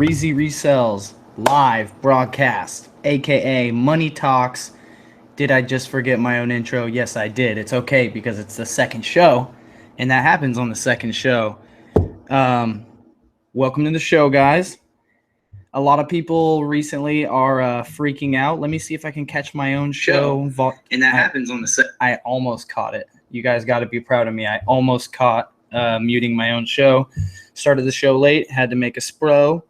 REEZY Resells live broadcast, aka Money Talks. Did I just forget my own intro? Yes, I did. It's okay because it's the second show, and that happens on the second show. Welcome to the show, guys. A lot of people recently are freaking out. Let me see if I can catch my own show. And that happens on the I almost caught it. You guys got to be proud of me. I almost caught muting my own show. Started the show late. Had to make a spro.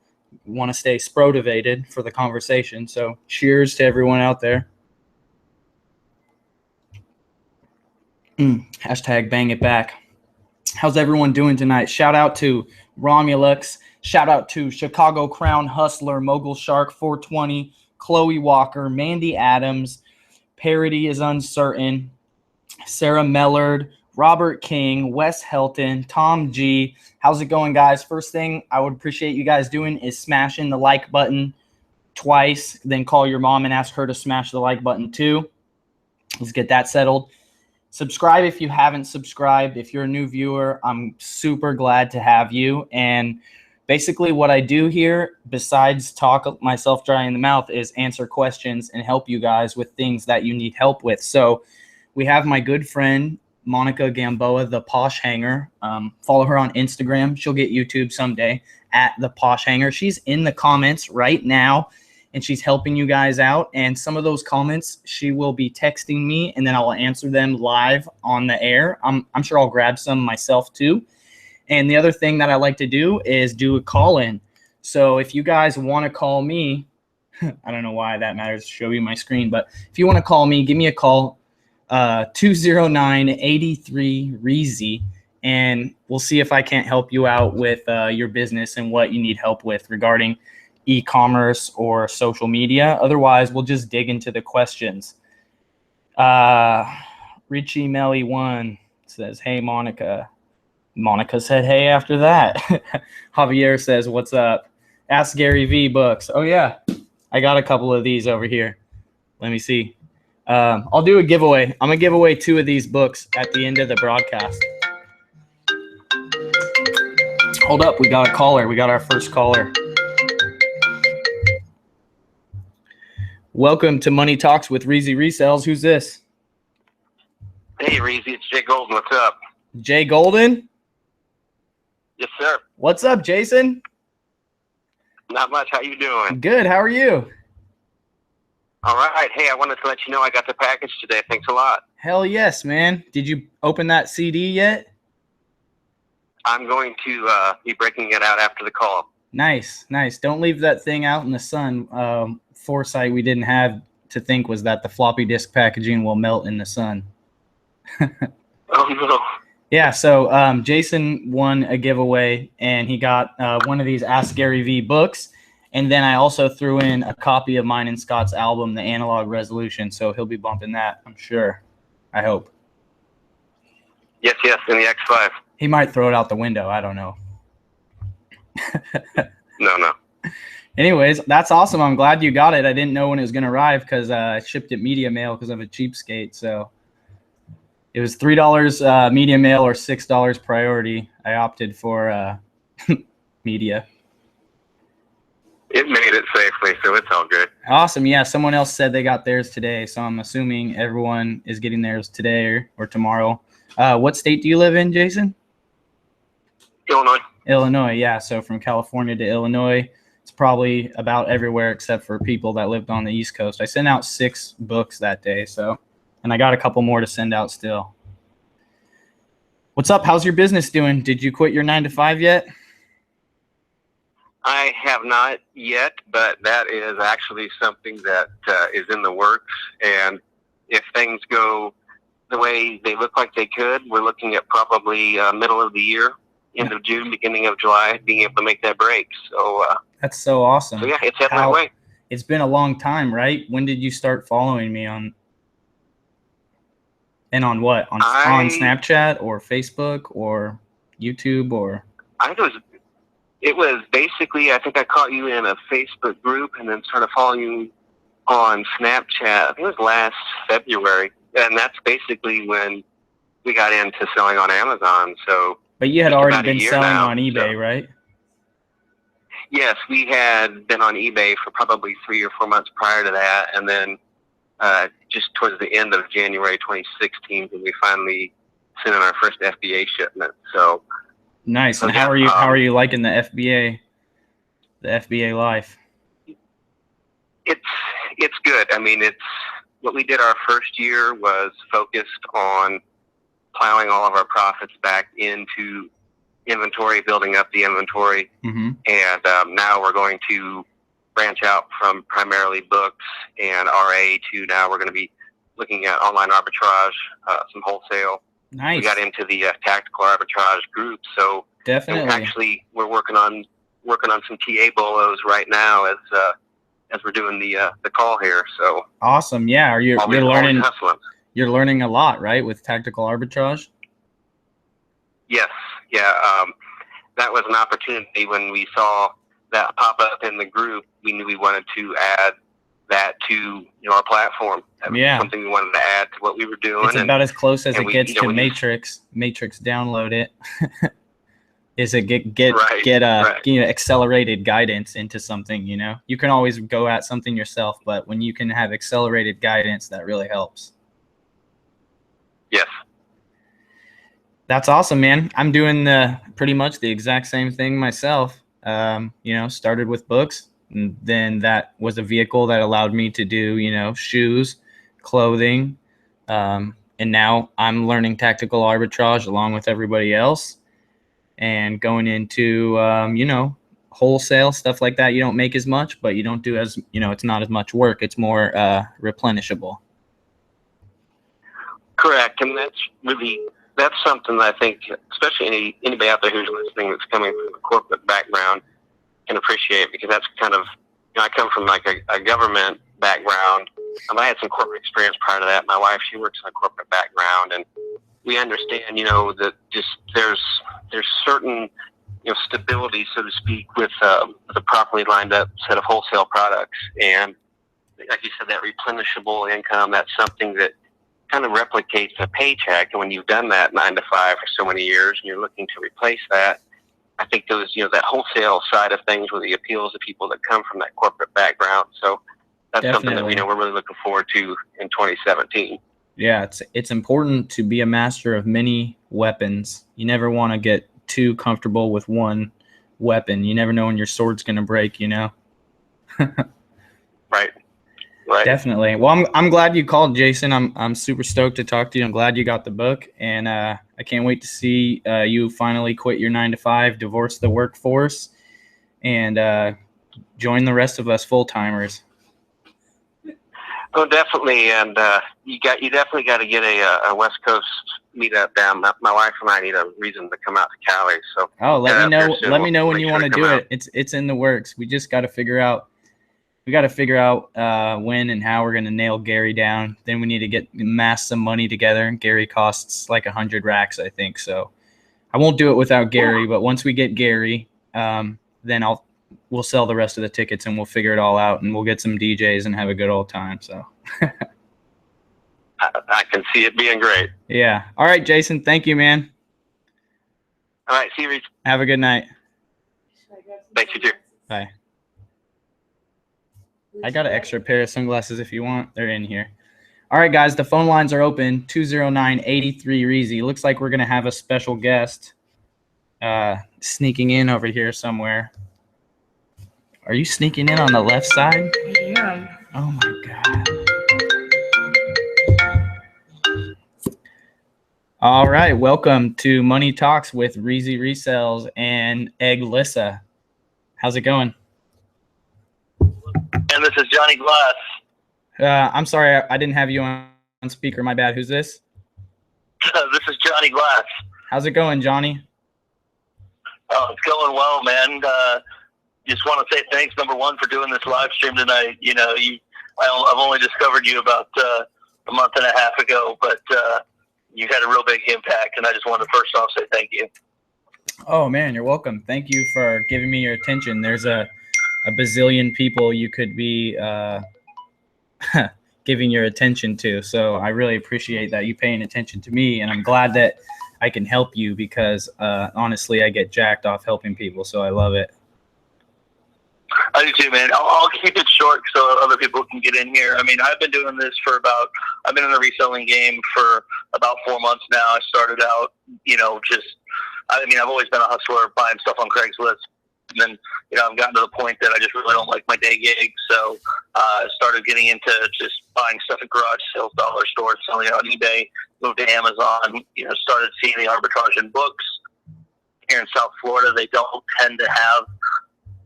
Want to stay sprotivated for the conversation. So cheers to everyone out there. Hashtag bang it back. How's everyone doing tonight? Shout out to Romulus. Shout out to Chicago Crown Hustler, Mogul Shark 420, Chloe Walker, Mandy Adams, Parody is Uncertain, Sarah Mellard, Robert King, Wes Helton, Tom G. How's it going, guys? First thing I would appreciate you guys doing is smashing the like button twice, then call your mom and ask her to smash the like button too. Let's get that settled. Subscribe if you haven't subscribed. If you're a new viewer, I'm super glad to have you. And basically what I do here, besides talk myself dry in the mouth, is answer questions and help you guys with things that you need help with. So we have my good friend, Monica Gamboa, the Posh Hanger. Follow her on Instagram. She'll get YouTube someday at the Posh Hanger. She's in the comments right now, and she's helping you guys out. And some of those comments, she will be texting me, and then I'll answer them live on the air. I'm sure I'll grab some myself too. And the other thing that I like to do is do a call-in. So if you guys want to call me, I don't know why that matters to show you my screen, but if you want to call me, give me a call, 209-83-REEZY, and we'll see if I can't help you out with your business and what you need help with regarding e-commerce or social media. Otherwise, we'll just dig into the questions. Richie Melly 1 says, hey, Monica. Monica said, hey, after that. Javier says, what's up? Ask Gary V books. Oh, yeah. I got a couple of these over here. Let me see. I'll do a giveaway. I'm going to give away 2 of these books at the end of the broadcast. Hold up. We got a caller. We got our first caller. Welcome to Money Talks with REEZY Resells. Who's this? Hey, REEZY. It's Jay Golden. What's up? Jay Golden? Yes, sir. What's up, Jason? Not much. How you doing? Good. How are you? All right. Hey, I wanted to let you know I got the package today. Thanks a lot. Hell yes, man. Did you open that CD yet? I'm going to be breaking it out after the call. Nice, nice. Don't leave that thing out in the sun. Foresight we didn't have to think was that the floppy disk packaging will melt in the sun. Oh, no. Yeah, so Jason won a giveaway, and he got one of these Ask Gary V books. And then I also threw in a copy of mine and Scott's album, The Analog Resolution. So he'll be bumping that, I'm sure. I hope. Yes, in the X5. He might throw it out the window. I don't know. No. Anyways, that's awesome. I'm glad you got it. I didn't know when it was going to arrive because I shipped it media mail because I'm a cheapskate. So it was $3 media mail or $6 priority. I opted for media. It made it safely, so it's all good. Awesome. Yeah, someone else said they got theirs today, so I'm assuming everyone is getting theirs today or tomorrow. What state do you live in, Jason? Illinois. Illinois, yeah. So from California to Illinois, it's probably about everywhere except for people that lived on the East Coast. I sent out 6 books that day, and I got a couple more to send out still. What's up? How's your business doing? Did you quit your 9-to-5 yet? I have not yet, but that is actually something that is in the works. And if things go the way they look like they could, we're looking at probably middle of the year, end of June, beginning of July, being able to make that break. So that's so awesome. So yeah, it's heading that way. It's been a long time, right? When did you start following me on? And on what? On Snapchat or Facebook or YouTube or? I think it was basically, I think I caught you in a Facebook group and then started following you on Snapchat. I think it was last February. And that's basically when we got into selling on Amazon. So, but you had already been selling on eBay, right? Yes, we had been on eBay for probably 3 or 4 months prior to that, and then just towards the end of January 2016, when we finally sent in our first FBA shipment. So nice. So, And yeah, how are you liking the FBA life? it's good. I mean, it's what we did our first year was focused on plowing all of our profits back into inventory, building up the inventory, and now we're going to branch out from primarily books and RA to now we're going to be looking at online arbitrage, some wholesale. Nice. We got into the tactical arbitrage group, so definitely. We're working on some TA bolos right now as we're doing the call here. So awesome. Yeah, you're learning. You're learning a lot, right, with tactical arbitrage. Yes. Yeah. That was an opportunity when we saw that pop up in the group. We knew we wanted to add that to our platform. That was something we wanted to add to what we were doing. It's about as close as it gets to Matrix. Matrix, download it. Is it get accelerated guidance into something? You can always go at something yourself, but when you can have accelerated guidance, that really helps. Yes. That's awesome, man. I'm doing pretty much the exact same thing myself. Started with books, and then that was a vehicle that allowed me to do, shoes, clothing, and now I'm learning tactical arbitrage along with everybody else, and going into wholesale stuff like that. You don't make as much, but you don't do as it's not as much work. It's more replenishable. Correct, and that's something that I think, especially anybody out there who's listening that's coming from a corporate background can appreciate, because that's kind of, I come from like a government background. I had some corporate experience prior to that. My wife, she works in a corporate background, and we understand, that just there's certain, stability, so to speak, with a properly lined up set of wholesale products. And like you said, that replenishable income, that's something that kind of replicates a paycheck. And when you've done that 9 to 5 for so many years and you're looking to replace that, I think those, that wholesale side of things really appeals to people that come from that corporate background. So that's something that we're really looking forward to in 2017. Yeah, it's important to be a master of many weapons. You never want to get too comfortable with one weapon. You never know when your sword's going to break, Right. Definitely. Well, I'm glad you called, Jason. I'm super stoked to talk to you. I'm glad you got the book, and I can't wait to see you finally quit your 9 to 5, divorce the workforce, and join the rest of us full timers. Oh, definitely, and you definitely got to get a West Coast meetup down. My wife and I need a reason to come out to Cali. So let me know when you want to do it. It's in the works. We just got to figure out. We got to figure out when and how we're going to nail Gary down. Then we need to amass some money together. Gary costs like 100 racks, I think. So I won't do it without Gary. But once we get Gary, then we'll sell the rest of the tickets and we'll figure it all out, and we'll get some DJs and have a good old time. So I can see it being great. Yeah. All right, Jason. Thank you, man. All right. See you, Reese. Have a good night. Thanks, you too. Bye. I got an extra pair of sunglasses if you want. They're in here. All right, guys, the phone lines are open. 209-83-REEZY. Looks like we're going to have a special guest sneaking in over here somewhere. Are you sneaking in on the left side? Yeah. Oh, my God. All right, welcome to Money Talks with REEZY Resells and Egg Lissa. How's it going? And this is Johnny Glass. I'm sorry, I didn't have you on speaker. My bad. Who's this? This is Johnny Glass. How's it going, Johnny? Oh, it's going well, man. Just want to say thanks, number one, for doing this live stream tonight. I've only discovered you about a month and a half ago, but you had a real big impact, and I just wanted to first off say thank you. Oh, man, you're welcome. Thank you for giving me your attention. There's a bazillion people you could be giving your attention to. So I really appreciate that you paying attention to me, and I'm glad that I can help you because honestly, I get jacked off helping people, so I love it. I do too, man. I'll keep it short so other people can get in here. I mean, I've been doing this I've been in the reselling game for about 4 months now. I started out, I've always been a hustler, buying stuff on Craigslist. And then, I've gotten to the point that I just really don't like my day gig. So I started getting into just buying stuff at garage sales, dollar stores, selling it on eBay, moved to Amazon, started seeing the arbitrage in books. Here in South Florida, they don't tend to have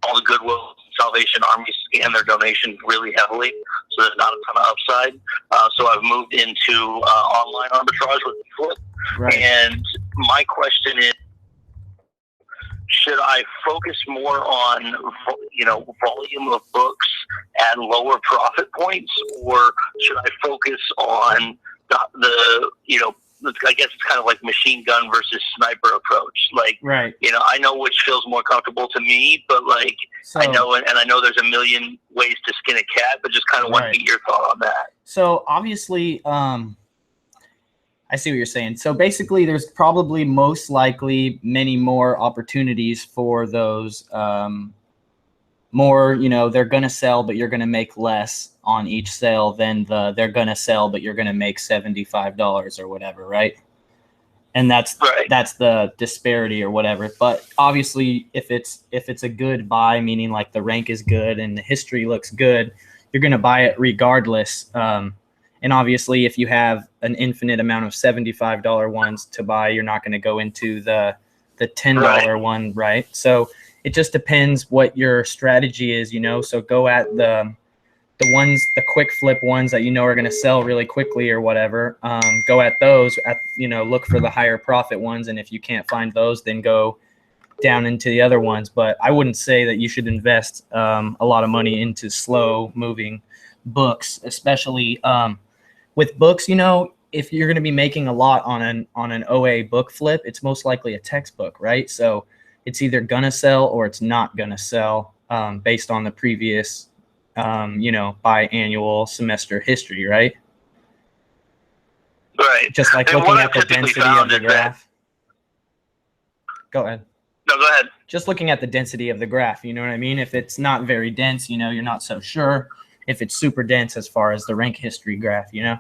all the Goodwill, Salvation Army scan their donations really heavily, so there's not a ton of upside. So I've moved into online arbitrage with Flip. Right. And my question is, should I focus more on, volume of books at lower profit points, or should I focus on the I guess it's kind of like machine gun versus sniper approach. Like, right. I know which feels more comfortable to me, but I know there's a million ways to skin a cat, but just kind of want to get your thought on that. So obviously, I see what you're saying. So basically, there's probably most likely many more opportunities for those more, they're going to sell, but you're going to make less on each sale than they're going to sell, but you're going to make $75 or whatever, right? And that's the disparity or whatever. But obviously, if it's a good buy, meaning like the rank is good and the history looks good, you're going to buy it regardless. And obviously, if you have an infinite amount of $75 ones to buy, you're not going to go into the $10 one, right? So it just depends what your strategy is, So go at the quick flip ones that are going to sell really quickly or whatever. Go at those. Look for the higher profit ones, and if you can't find those, then go down into the other ones. But I wouldn't say that you should invest a lot of money into slow moving books, especially with books. If you're going to be making a lot on an OA book flip, it's most likely a textbook, right? So it's either gonna sell or it's not gonna sell based on the previous, biannual semester history, right? Right. Just like and looking at the density of the graph. Go ahead. No, go ahead. Just looking at the density of the graph, you know what I mean? If it's not very dense, you're not so sure. If it's super dense as far as the rank history graph, Yeah.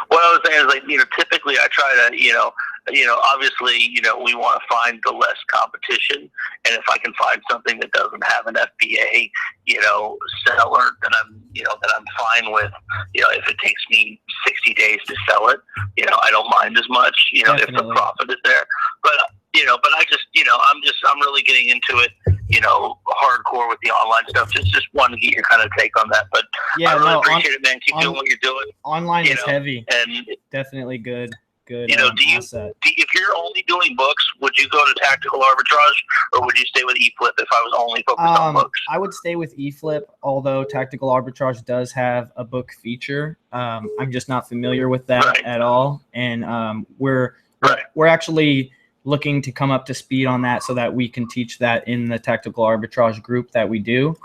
What I was saying is typically I try to, obviously, we want to find the less competition. And if I can find something that doesn't have an FBA, seller, then I'm fine with, if it takes me 60 days to sell it, I don't mind as much, if the profit is there. But I just, I'm really getting into it, hardcore with the online stuff. Just wanted to get your kind of take on that. But I really appreciate it, man. Keep doing what you're doing. Online is heavy. And definitely good. If you're only doing books, would you go to tactical arbitrage, or would you stay with eFlip if I was only focused on books? I would stay with eFlip, although tactical arbitrage does have a book feature. I'm just not familiar with that at all, and we're actually looking to come up to speed on that so that we can teach that in the tactical arbitrage group that we do.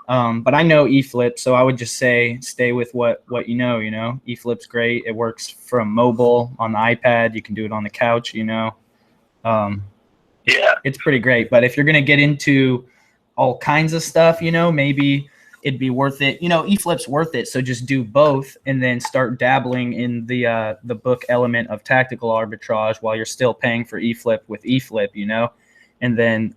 But I know eFlip, so I would just say stay with what eFlip's great. It works from mobile on the iPad. You can do it on the couch, It's pretty great. But if you're going to get into all kinds of stuff, maybe it'd be worth it. eFlip's worth it, so just do both and then start dabbling in the book element of tactical arbitrage while you're still paying for eFlip with eFlip, and then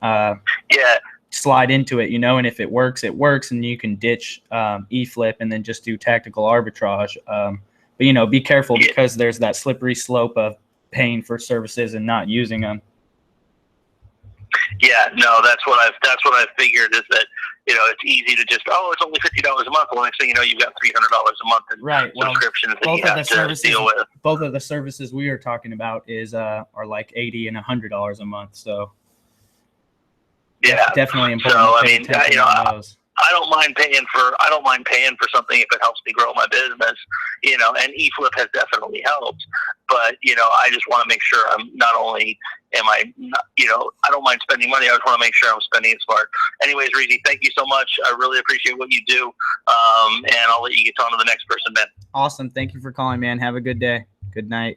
slide into it, and if it works, and you can ditch eFlip and then just do tactical arbitrage. But be careful because there's that slippery slope of paying for services and not using them. Yeah, no, that's what I've figured is that it's easy to just it's only $50 a month. Well, next thing you know, you've got $300 a month in subscriptions that you have to deal with. Both of the services we are talking about are like $80 and $100 a month. So. Yeah, definitely important. So I don't mind paying for something if it helps me grow my business, and eFlip has definitely helped. But I just want to make sure I'm not only I don't mind spending money. I just want to make sure I'm spending it smart. Anyways, Reezy, thank you so much. I really appreciate what you do, and I'll let you get on to the next person, man. Awesome. Thank you for calling, man. Have a good day. Good night.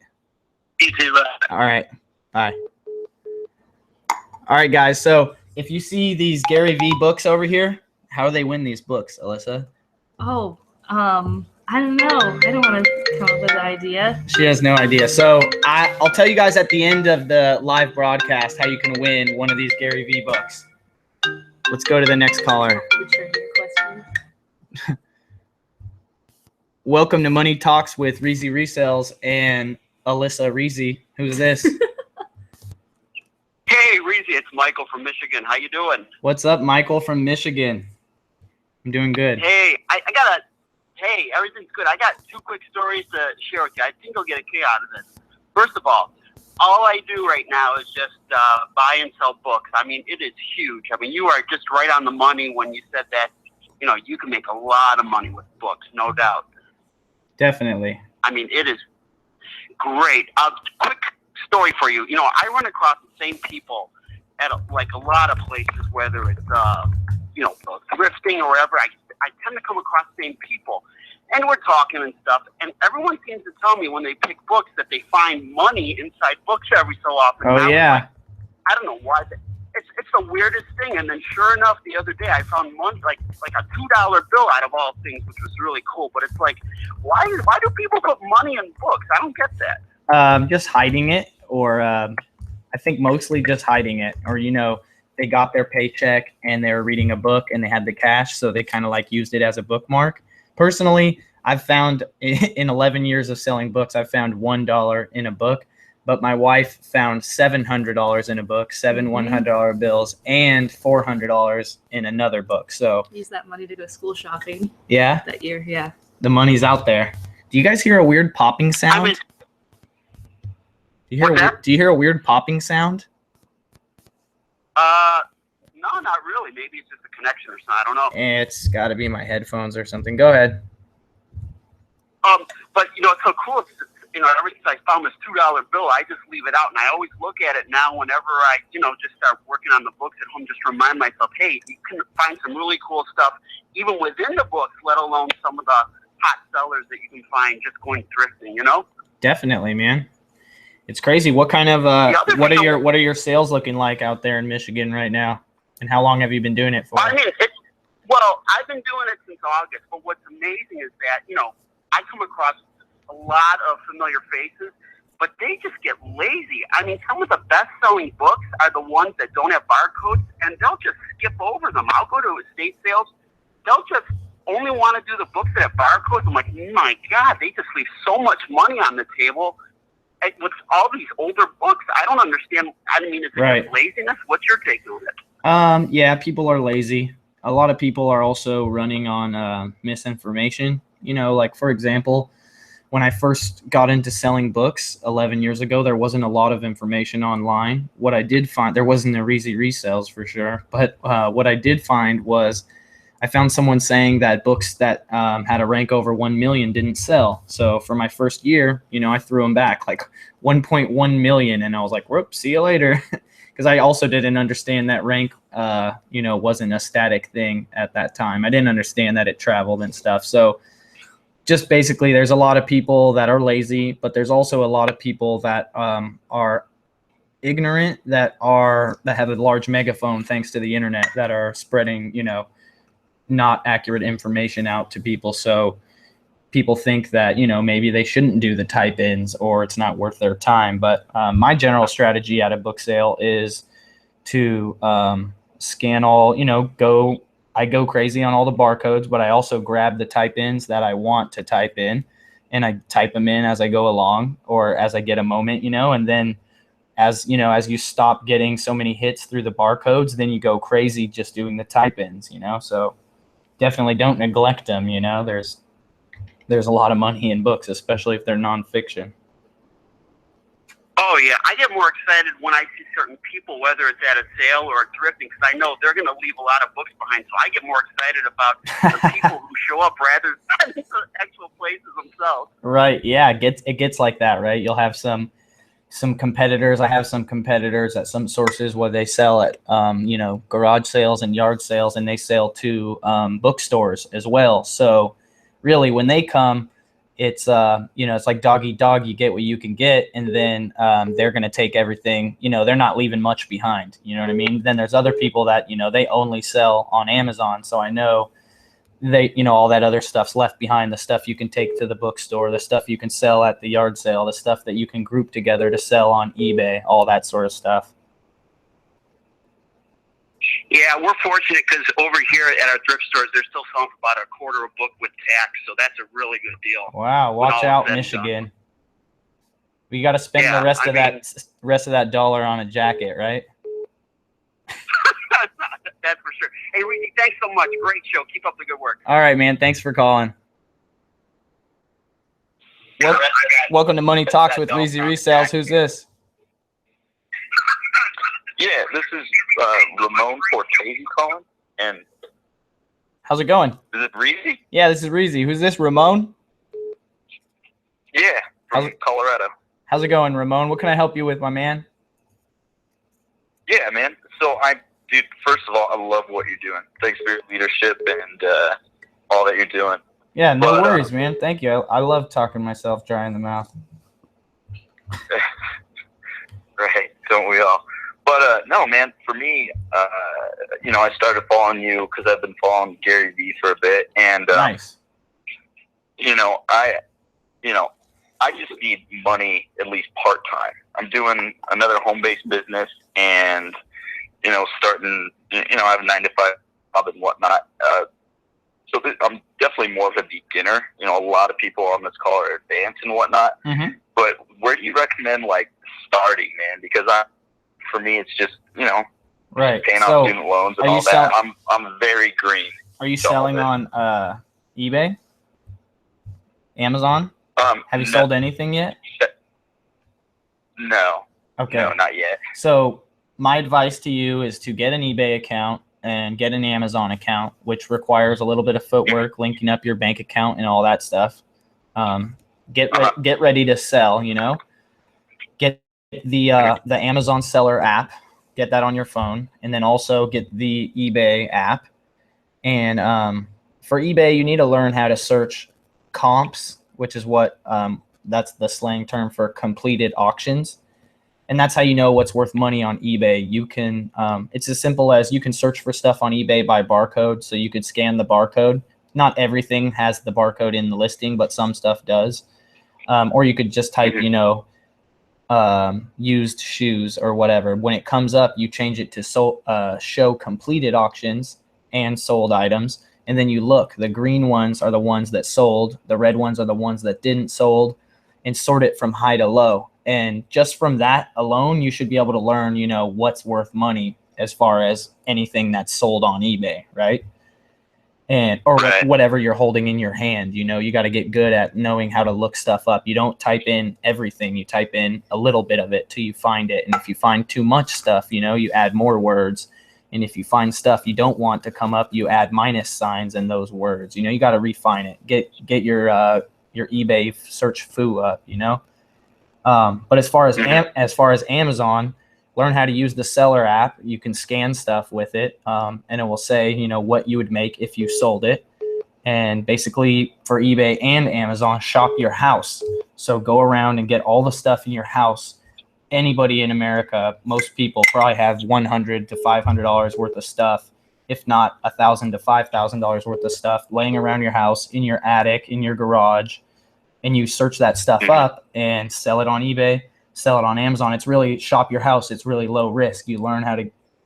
You too, man. All right. Bye. All right, guys. So if you see these Gary V books over here, how do they win these books, Alyssa? Oh, I don't know. I don't want to come up with an idea. She has no idea. So I'll tell you guys at the end of the live broadcast how you can win one of these Gary V books. Let's go to the next caller. Welcome to Money Talks with REEZY Resales and Alyssa REEZY. Who's this? Hey, REEZY, it's Michael from Michigan. How you doing? What's up, Michael from Michigan? I'm doing good. Hey, Hey, everything's good. I got 2 quick stories to share with you. I think you'll get a kick out of this. First of all I do right now is just buy and sell books. I mean, it is huge. I mean, you are just right on the money when you said that, you know, you can make a lot of money with books, no doubt. Definitely. I mean, it is great. Quick story for you. You know, I run across the same people at a lot of places, whether it's, you know, thrifting or wherever. I tend to come across the same people, and we're talking and stuff, and everyone seems to tell me when they pick books that they find money inside books every so often. Oh, yeah. I don't know why. It's the weirdest thing, and then sure enough, the other day I found money, like a $2 bill out of all things, which was really cool. But it's like, why do people put money in books? I don't get that. Just hiding it, or I think mostly just hiding it, or, you know, they got their paycheck and they were reading a book and they had the cash, so they kind of like used it as a bookmark. Personally, I've found in 11 years of selling books, I've found $1 in a book, but my wife found $700 in a book, 7 $100 bills, and $400 in another book. So Use that money to go school shopping. Yeah, That year, yeah. the money's out there. Do you guys hear a weird popping sound? Do you hear a weird popping sound? No, not really. Maybe it's just a connection or something. I don't know. It's got to be my headphones or something. Go ahead. But you know, it's so cool. You know, ever since I found this $2 bill, I just leave it out, and I always look at it now whenever I, you know, just start working on the books at home. Just remind myself, hey, you can find some really cool stuff even within the books, let alone some of the hot sellers that you can find just going thrifting. You know? Definitely, man. It's crazy. What kind of what are your sales looking like out there in Michigan right now? And how long have you been doing it for? I mean, well, I've been doing it since August. But what's amazing is that, you know, I come across a lot of familiar faces, but they just get lazy. I mean, some of the best-selling books are the ones that don't have barcodes, and they'll just skip over them. I'll go to estate sales. They'll just only want to do the books that have barcodes. I'm like, my God, they just leave so much money on the table. And with all these older books, I don't understand. I mean, is it laziness? What's your take on it? Yeah, people are lazy. A lot of people are also running on misinformation. You know, like, for example, when I first got into selling books 11 years ago, there wasn't a lot of information online. What I did find, there wasn't a REEZY Resales for sure, but what I did find was I found someone saying that books that had a rank over 1 million didn't sell. So for my first year, you know, I threw them back like 1.1 million, and I was like, whoop, see you later. Because I also didn't understand that rank, you know, wasn't a static thing at that time. I didn't understand that it traveled and stuff. So just basically, there's a lot of people that are lazy, but there's also a lot of people that are ignorant, that have a large megaphone thanks to the internet, that are spreading, you know, not accurate information out to people. So people think that, you know, maybe they shouldn't do the type ins or it's not worth their time. But my general strategy at a book sale is to scan all, you know, I go crazy on all the barcodes, but I also grab the type ins that I want to type in, and I type them in as I go along or as I get a moment, you know, and then as you know, as you stop getting so many hits through the barcodes, then you go crazy just doing the type ins, you know. So definitely don't neglect them. You know, there's a lot of money in books, especially if they're nonfiction. Oh, yeah. I get more excited when I see certain people, whether it's at a sale or a thrifting, because I know they're going to leave a lot of books behind. So I get more excited about the people who show up rather than the actual places themselves. Right. Yeah. It gets like that, right? You'll have some competitors. I have some competitors at some sources where they sell at, you know, garage sales and yard sales, and they sell to bookstores as well. So really, when they come, it's it's like dog eat dog. You get what you can get, and then they're going to take everything. They're not leaving much behind. You know what I mean? Then there's other people that they only sell on Amazon. So I know they all that other stuff's left behind. The stuff you can take to the bookstore, the stuff you can sell at the yard sale, the stuff that you can group together to sell on eBay, all that sort of stuff. Yeah, we're fortunate because over here at our thrift stores, they're still selling for about $0.25 a book with tax, so that's a really good deal. Wow, watch out, Michigan. We got to spend the rest of that dollar on a jacket, right? That's for sure. Hey, Reezy, thanks so much. Great show. Keep up the good work. All right, man. Thanks for calling. Welcome to Money Talks with REEZY Resells. Who's this? Yeah, this is Ramon Cortese calling. And how's it going? Is it REEZY? Yeah, this is REEZY. Who's this, Ramon? Yeah, from Colorado. How's it going, Ramon? What can I help you with, my man? Yeah, man. So, dude, first of all, I love what you're doing. Thanks for your leadership and all that you're doing. Yeah, no worries, man. Thank you. I love talking myself dry in the mouth. Right, don't we all? But no, man, for me, I started following you because I've been following Gary Vee for a bit, and nice. I just need money at least part time. I'm doing another home-based business, and starting. I have a 9-to-5 job and whatnot. So I'm definitely more of a beginner. A lot of people on this call are advanced and whatnot. Mm-hmm. But where do you recommend starting, man? Because for me, it's just right. paying off student loans and all that. I'm very green. Are you selling on eBay, Amazon? Have you sold anything yet? No. Okay. No, not yet. So my advice to you is to get an eBay account and get an Amazon account, which requires a little bit of footwork, linking up your bank account and all that stuff. Get ready to sell. Get the Amazon seller app. Get that on your phone, and then also get the eBay app. And for eBay, you need to learn how to search comps, which is what that's the slang term for completed auctions. And that's how you know what's worth money on eBay. You can, it's as simple as you can search for stuff on eBay by barcode. So you could scan the barcode. Not everything has the barcode in the listing, but some stuff does. Or you could just type, used shoes or whatever. When it comes up, you change it to show completed auctions and sold items. And then you look, the green ones are the ones that sold. The red ones are the ones that didn't sold, and sort it from high to low. And just from that alone, you should be able to learn, what's worth money as far as anything that's sold on eBay, right? Or whatever you're holding in your hand. You got to get good at knowing how to look stuff up. You don't type in everything. You type in a little bit of it till you find it. And if you find too much stuff, you add more words. And if you find stuff you don't want to come up, you add minus signs in those words. You got to refine it. Get your eBay search foo up, But as far as Amazon, learn how to use the seller app. You can scan stuff with it, and it will say, what you would make if you sold it. And basically for eBay and Amazon, shop your house. So go around and get all the stuff in your house. Anybody in America, most people probably have $100 to $500 worth of stuff, if not $1,000 to $5,000 worth of stuff laying around your house, in your attic, in your garage. And you search that stuff up and sell it on eBay, sell it on Amazon. It's really shop your house. It's really low risk. You learn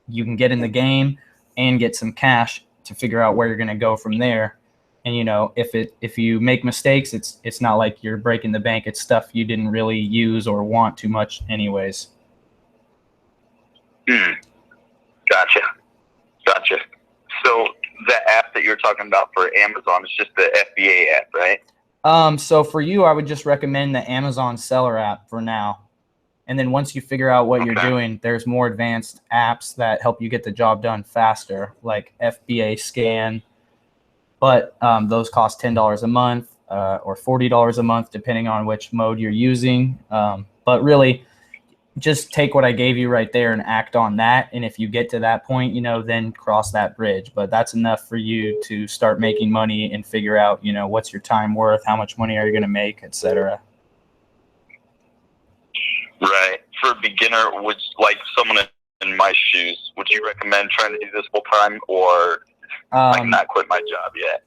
you can get in the game and get some cash to figure out where you're going to go from there. And, if you make mistakes, it's not like you're breaking the bank. It's stuff you didn't really use or want too much anyways. Gotcha. So the app that you're talking about for Amazon is just the FBA app, right? So for you, I would just recommend the Amazon seller app for now. And then once you figure out what you're doing, there's more advanced apps that help you get the job done faster, like FBA Scan. But those cost $10 a month or $40 a month, depending on which mode you're using. But really, just take what I gave you right there and act on that. And if you get to that point, then cross that bridge. But that's enough for you to start making money and figure out, what's your time worth, how much money are you going to make, etc. Right. For a beginner, would like someone in my shoes, would you recommend trying to do this full time or not quit my job yet?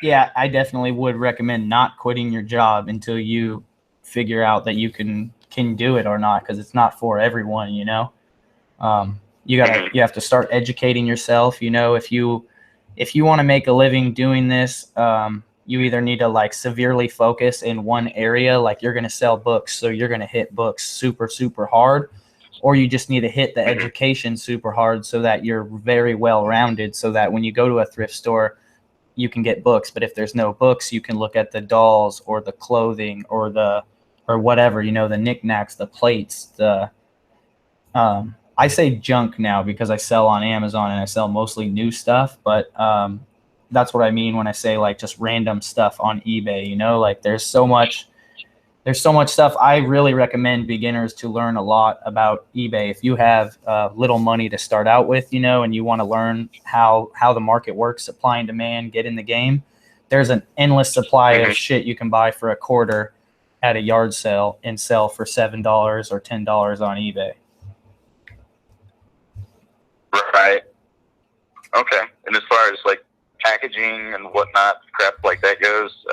Yeah, I definitely would recommend not quitting your job until you figure out that you can do it or not, because it's not for everyone. You have to start educating yourself. If you want to make a living doing this, you either need to severely focus in one area, like you're going to sell books, so you're going to hit books super, super hard, or you just need to hit the education super hard so that you're very well rounded, so that when you go to a thrift store, you can get books. But if there's no books, you can look at the dolls or the clothing or whatever, the knickknacks, the plates, I say junk now because I sell on Amazon and I sell mostly new stuff, but that's what I mean when I say just random stuff on eBay. There's so much stuff. I really recommend beginners to learn a lot about eBay. If you have little money to start out with, and you want to learn how the market works, supply and demand, get in the game, there's an endless supply of shit you can buy for $0.25 at a yard sale and sell for $7 or $10 on eBay. Right. Okay. And as far as packaging and whatnot, crap like that goes,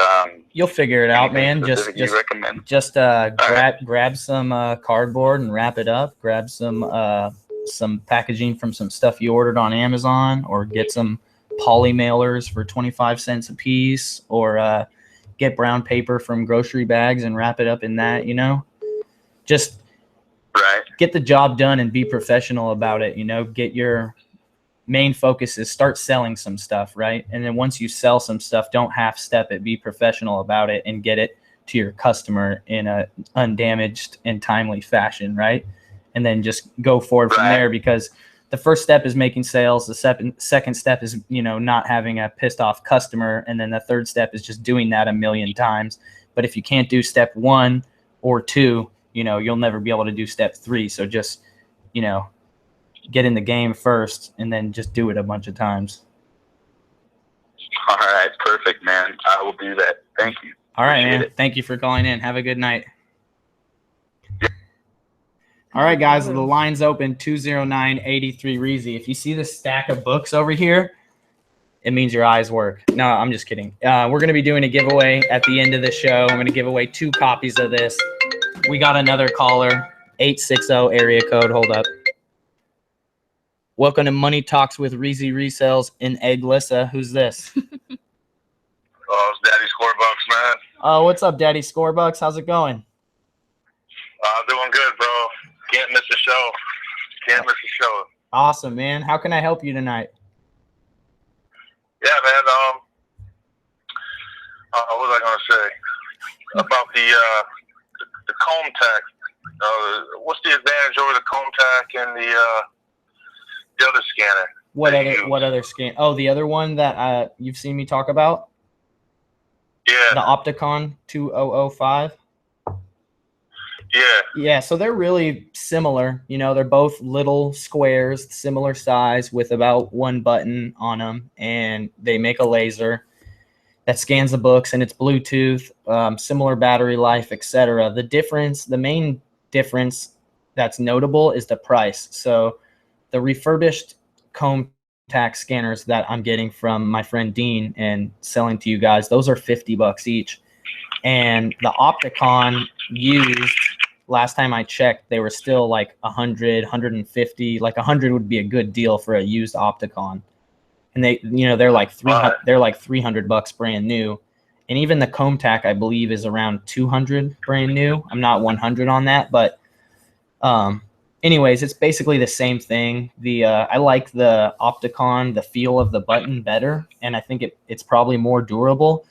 you'll figure it out, man. Just recommend? Grab some cardboard and wrap it up. Grab some packaging from some stuff you ordered on Amazon, or get some poly mailers for 25 cents a piece, or get brown paper from grocery bags and wrap it up in that. Just get the job done and be professional about it. Get your main focus is start selling some stuff, right? And then once you sell some stuff, don't half step it, be professional about it and get it to your customer in a undamaged and timely fashion, right? And then just go forward from there, because the first step is making sales. The second step is, not having a pissed off customer. And then the third step is just doing that a million times. But if you can't do step 1 or 2, you'll never be able to do step 3. So just, get in the game first and then just do it a bunch of times. All right. Perfect, man. I will do that. Thank you. All right, man. Thank you for calling in. Have a good night. All right, guys, the line's open, 209-83 REEZY. If you see this stack of books over here, it means your eyes work. No, I'm just kidding. We're going to be doing a giveaway at the end of the show. I'm going to give away 2 copies of this. We got another caller, 860 area code. Hold up. Welcome to Money Talks with REEZY Resells in Egglissa. Who's this? Oh, it's Daddy Scorebucks, man. Oh, what's up, Daddy Scorebucks? How's it going? Doing good, bro. Can't miss a show. Awesome, man. How can I help you tonight? Yeah, man. What was I gonna say about the comb tack? What's the advantage over the comb tack and the other scanner? What other scan? Oh, the other one that you've seen me talk about? Yeah. The Opticon 2005. Yeah, so they're really similar. They're both little squares, similar size, with about 1 button on them, and they make a laser that scans the books, and it's Bluetooth, similar battery life, etc. The main difference that's notable is the price. So the refurbished comb tack scanners that I'm getting from my friend Dean and selling to you guys, those are $50 each. And the Opticon used, last time I checked, they were still like 100, 150. Like 100 would be a good deal for a used Opticon. And they're like $300 brand new. And even the comb tack, I believe, is around 200 brand new. I'm not 100 on that, but anyways, it's basically the same thing. I like the Opticon, the feel of the button better, and I think it's probably more durable.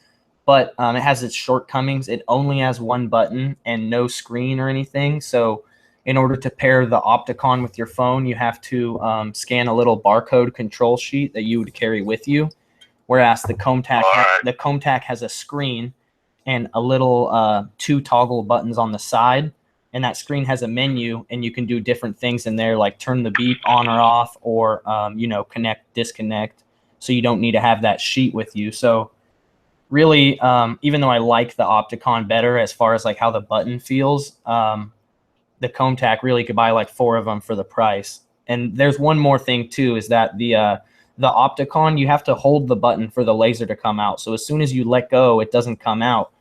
But it has its shortcomings. It only has 1 button and no screen or anything. So in order to pair the Opticon with your phone, you have to scan a little barcode control sheet that you would carry with you. Whereas the comb tack has a screen and a little 2 toggle buttons on the side. and that screen has a menu, and you can do different things in there, like turn the beep on or off, or connect, disconnect. So you don't need to have that sheet with you. So really, even though I like the Opticon better as far as like how the button feels, the CombTac really could buy like 4 of them for the price. And there's one more thing too, is that the Opticon, you have to hold the button for the laser to come out. So as soon as you let go, it doesn't come out.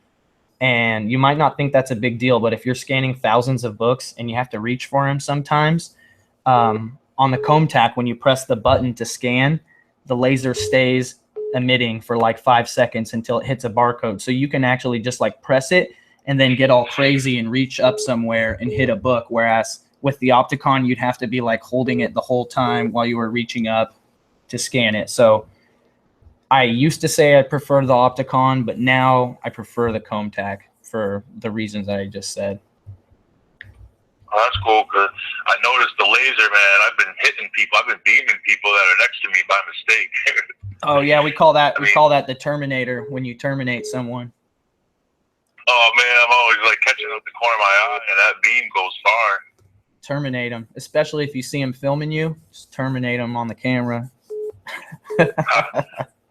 And you might not think that's a big deal, but if you're scanning thousands of books and you have to reach for them sometimes, on the CombTac, when you press the button to scan, the laser stays emitting for like 5 seconds until it hits a barcode. So you can actually just like press it and then get all crazy and reach up somewhere and hit a book. Whereas with the Opticon, you'd have to be like holding it the whole time while you were reaching up to scan it. So I used to say I prefer the Opticon, but now I prefer the CombTac for the reasons that I just said. Oh, that's cool, because I noticed the laser, man. I've been hitting people. I've been beaming people that are next to me by mistake. Oh yeah, we call that the Terminator, when you terminate someone. Oh man, I'm always like catching up the corner of my eye, and that beam goes far. Terminate them, especially if you see them filming you. Just terminate them on the camera.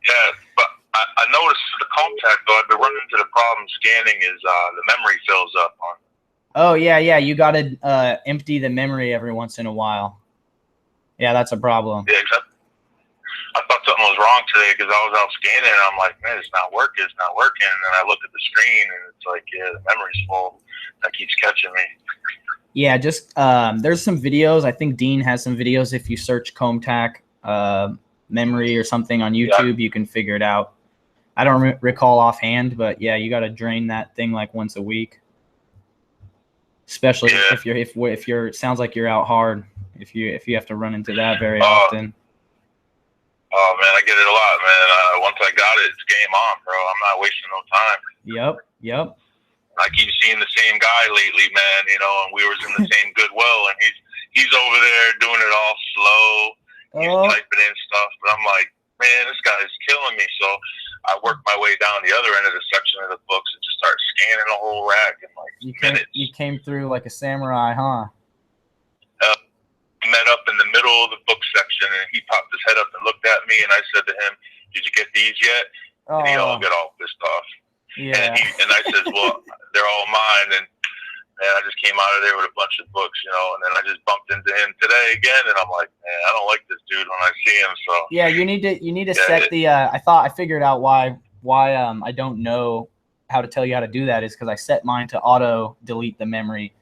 Yeah, but I noticed the CombTac, though, I've been running into the problem scanning is the memory fills up on. Oh yeah, you got to empty the memory every once in a while. Yeah, that's a problem. Yeah, exactly. I thought something was wrong today because I was out scanning, and I'm like, man, it's not working. And then I look at the screen, and it's like, yeah, the memory's full. That keeps catching me. Yeah, just there's some videos. I think Dean has some videos. If you search CombTac memory or something on YouTube, you can figure it out. I don't recall offhand, but yeah, you got to drain that thing like once a week. Especially if you're sounds like you're out hard. If you have to run into that very often. Oh man, I get it a lot, man. Once I got it, it's game on, bro. I'm not wasting no time. Yep. I keep seeing the same guy lately, man. And we was in the same Goodwill, and he's over there doing it all slow. He's typing in stuff, but I'm like, man, this guy is killing me. So I worked my way down the other end of the section of the books and just started scanning the whole rack in like minutes. You came through like a samurai, huh? Met up in the middle of the book section, and he popped his head up and looked at me, and I said to him, "Did you get these yet?" And he all got all pissed off. Yeah. And I said, "Well, they're all mine." And I just came out of there with a bunch of books, and then I just bumped into him today again, and I'm like, man, I don't like this dude when I see him. So yeah, you need to set the. I figured out why I don't know how to tell you how to do that is because I set mine to auto delete the memory.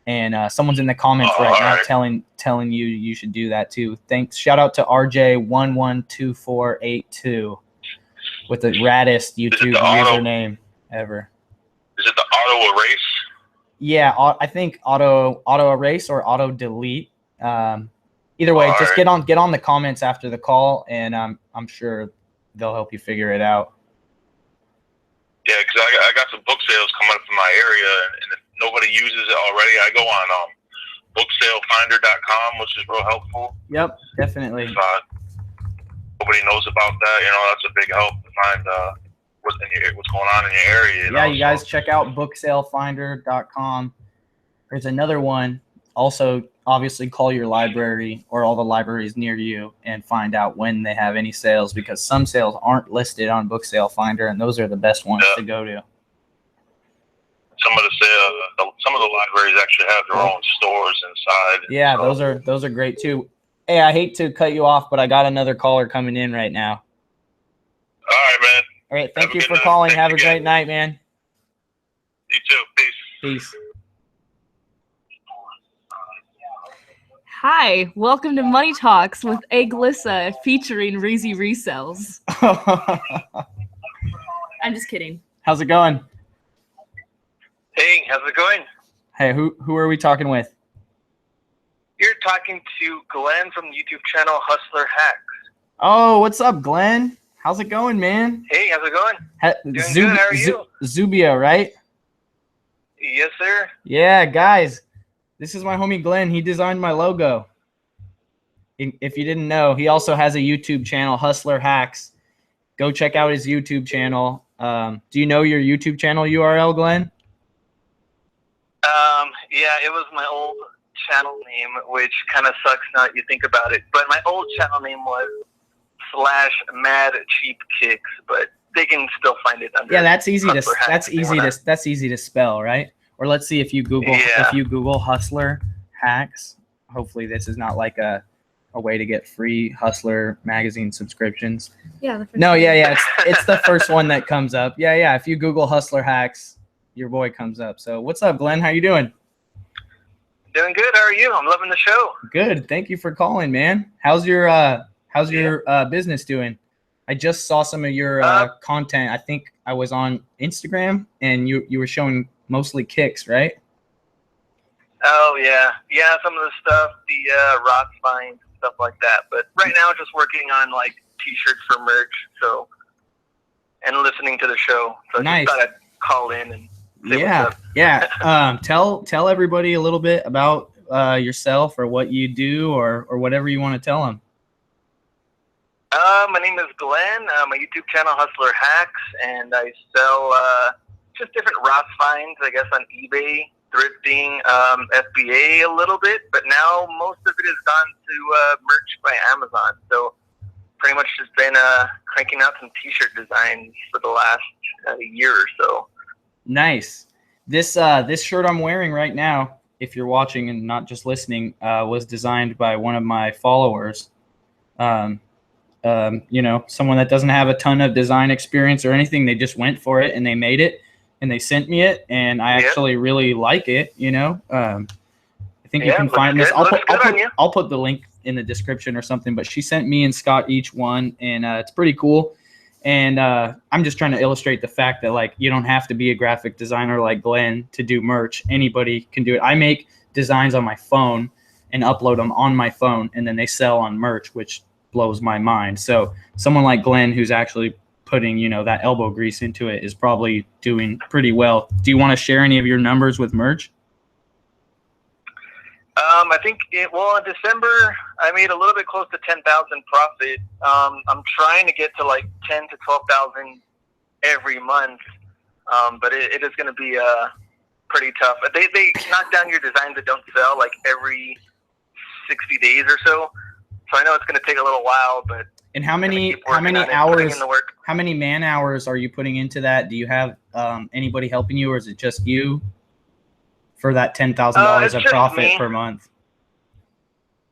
And someone's in the comments now telling you should do that too. Thanks. Shout out to RJ112482 with the raddest YouTube username ever. Is it the auto erase? Yeah, I think auto erase or auto delete. Either way, just get on the comments after the call, and I'm sure they'll help you figure it out. Yeah, because I got some book sales coming up in my area, and if nobody uses it already, I go on booksalefinder.com, which is real helpful. Yep, definitely. If nobody knows about that, that's a big help to find what's going on in your area. You guys check out booksalefinder.com. There's another one. Also, obviously, call your library or all the libraries near you and find out when they have any sales, because some sales aren't listed on Book Sale Finder, and those are the best ones to go to. Some of the libraries actually have their own stores inside. Yeah, those are great too. Hey, I hate to cut you off, but I got another caller coming in right now. All right, man. All right, thank you for calling. Have a great night, man. You too. Peace. Hi, welcome to Money Talks with Glissa featuring REEZY Resells. I'm just kidding. How's it going? Hey, how's it going? Hey, who are we talking with? You're talking to Glenn from the YouTube channel Hustler Hacks. Oh, what's up, Glenn? How's it going, man? Hey, how's it going? Doing good. How are you? Zubia, right? Yes, sir. Yeah, guys. This is my homie Glenn. He designed my logo. If you didn't know, he also has a YouTube channel, Hustler Hacks. Go check out his YouTube channel. Do you know your YouTube channel URL, Glenn? Yeah, it was my old channel name, which kind of sucks now that you think about it. But my old channel name was /MadCheapKicks, but they can still find it under. Yeah, that's easy to Hustler Hacks if they wanna- that's easy to spell, right? Or let's see if you Google Hustler Hacks. Hopefully, this is not like a way to get free Hustler magazine subscriptions. Yeah. The first No, one. yeah, it's the first one that comes up. Yeah. If you Google Hustler Hacks, your boy comes up. So what's up, Glenn? How you doing? Doing good. How are you? I'm loving the show. Good. Thank you for calling, man. How's your business doing? I just saw some of your content. I think I was on Instagram, and you were showing mostly kicks, right? Oh yeah. Some of the stuff, the rock finds, stuff like that. But right now, just working on like T-shirts for merch. So, and listening to the show. So Nice. I just thought I'd call in and say what's up. Yeah. Tell everybody a little bit about yourself or what you do or whatever you want to tell them. My name is Glenn. My YouTube channel, Hustler Hacks, and I sell just different rock finds, I guess, on eBay, thrifting, FBA a little bit, but now most of it has gone to merch by Amazon. So pretty much just been cranking out some T-shirt designs for the last year or so. Nice. This shirt I'm wearing right now, if you're watching and not just listening, was designed by one of my followers. Someone that doesn't have a ton of design experience or anything. They just went for it and they made it and they sent me it, and I actually really like it. I think you can find this. I'll put the link in the description or something, but she sent me and Scott each one, and it's pretty cool. And I'm just trying to illustrate the fact that like you don't have to be a graphic designer like Glenn to do merch. Anybody can do it. I make designs on my phone and upload them on my phone, and then they sell on merch, which blows my mind. So someone like Glenn, who's actually putting that elbow grease into it, is probably doing pretty well. Do you want to share any of your numbers with merch? I think in December I made a little bit close to 10,000 profit. I'm trying to get to like 10 to 12,000 every month, but it is going to be pretty tough. They knock down your designs that don't sell like every 60 days or so. So I know it's going to take a little while, but and how many hours? How many man hours are you putting into that? Do you have anybody helping you, or is it just you for that $10,000 of profit per month?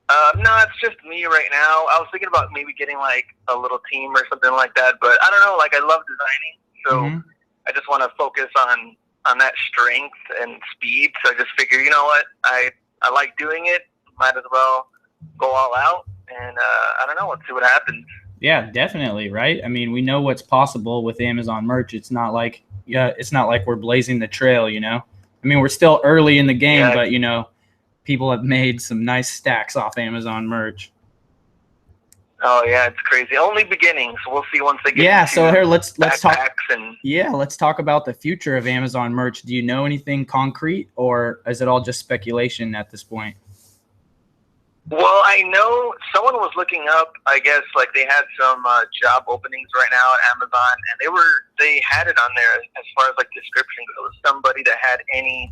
No, it's just me right now. I was thinking about maybe getting like a little team or something like that, but I don't know. Like I love designing, so I just want to focus on that strength and speed. So I just figure, you know what, I like doing it. Might as well go all out, and I don't know. Let's see what happens. Yeah, definitely, right? I mean, we know what's possible with Amazon merch. It's not like we're blazing the trail, I mean, we're still early in the game, but people have made some nice stacks off Amazon merch. Oh yeah, it's crazy. Only beginnings. We'll see once they get. Yeah, so here let's talk. And let's talk about the future of Amazon merch. Do you know anything concrete, or is it all just speculation at this point? Well, I know someone was looking up. I guess like they had some job openings right now at Amazon, and they had it on there as far as like description goes. Somebody that had any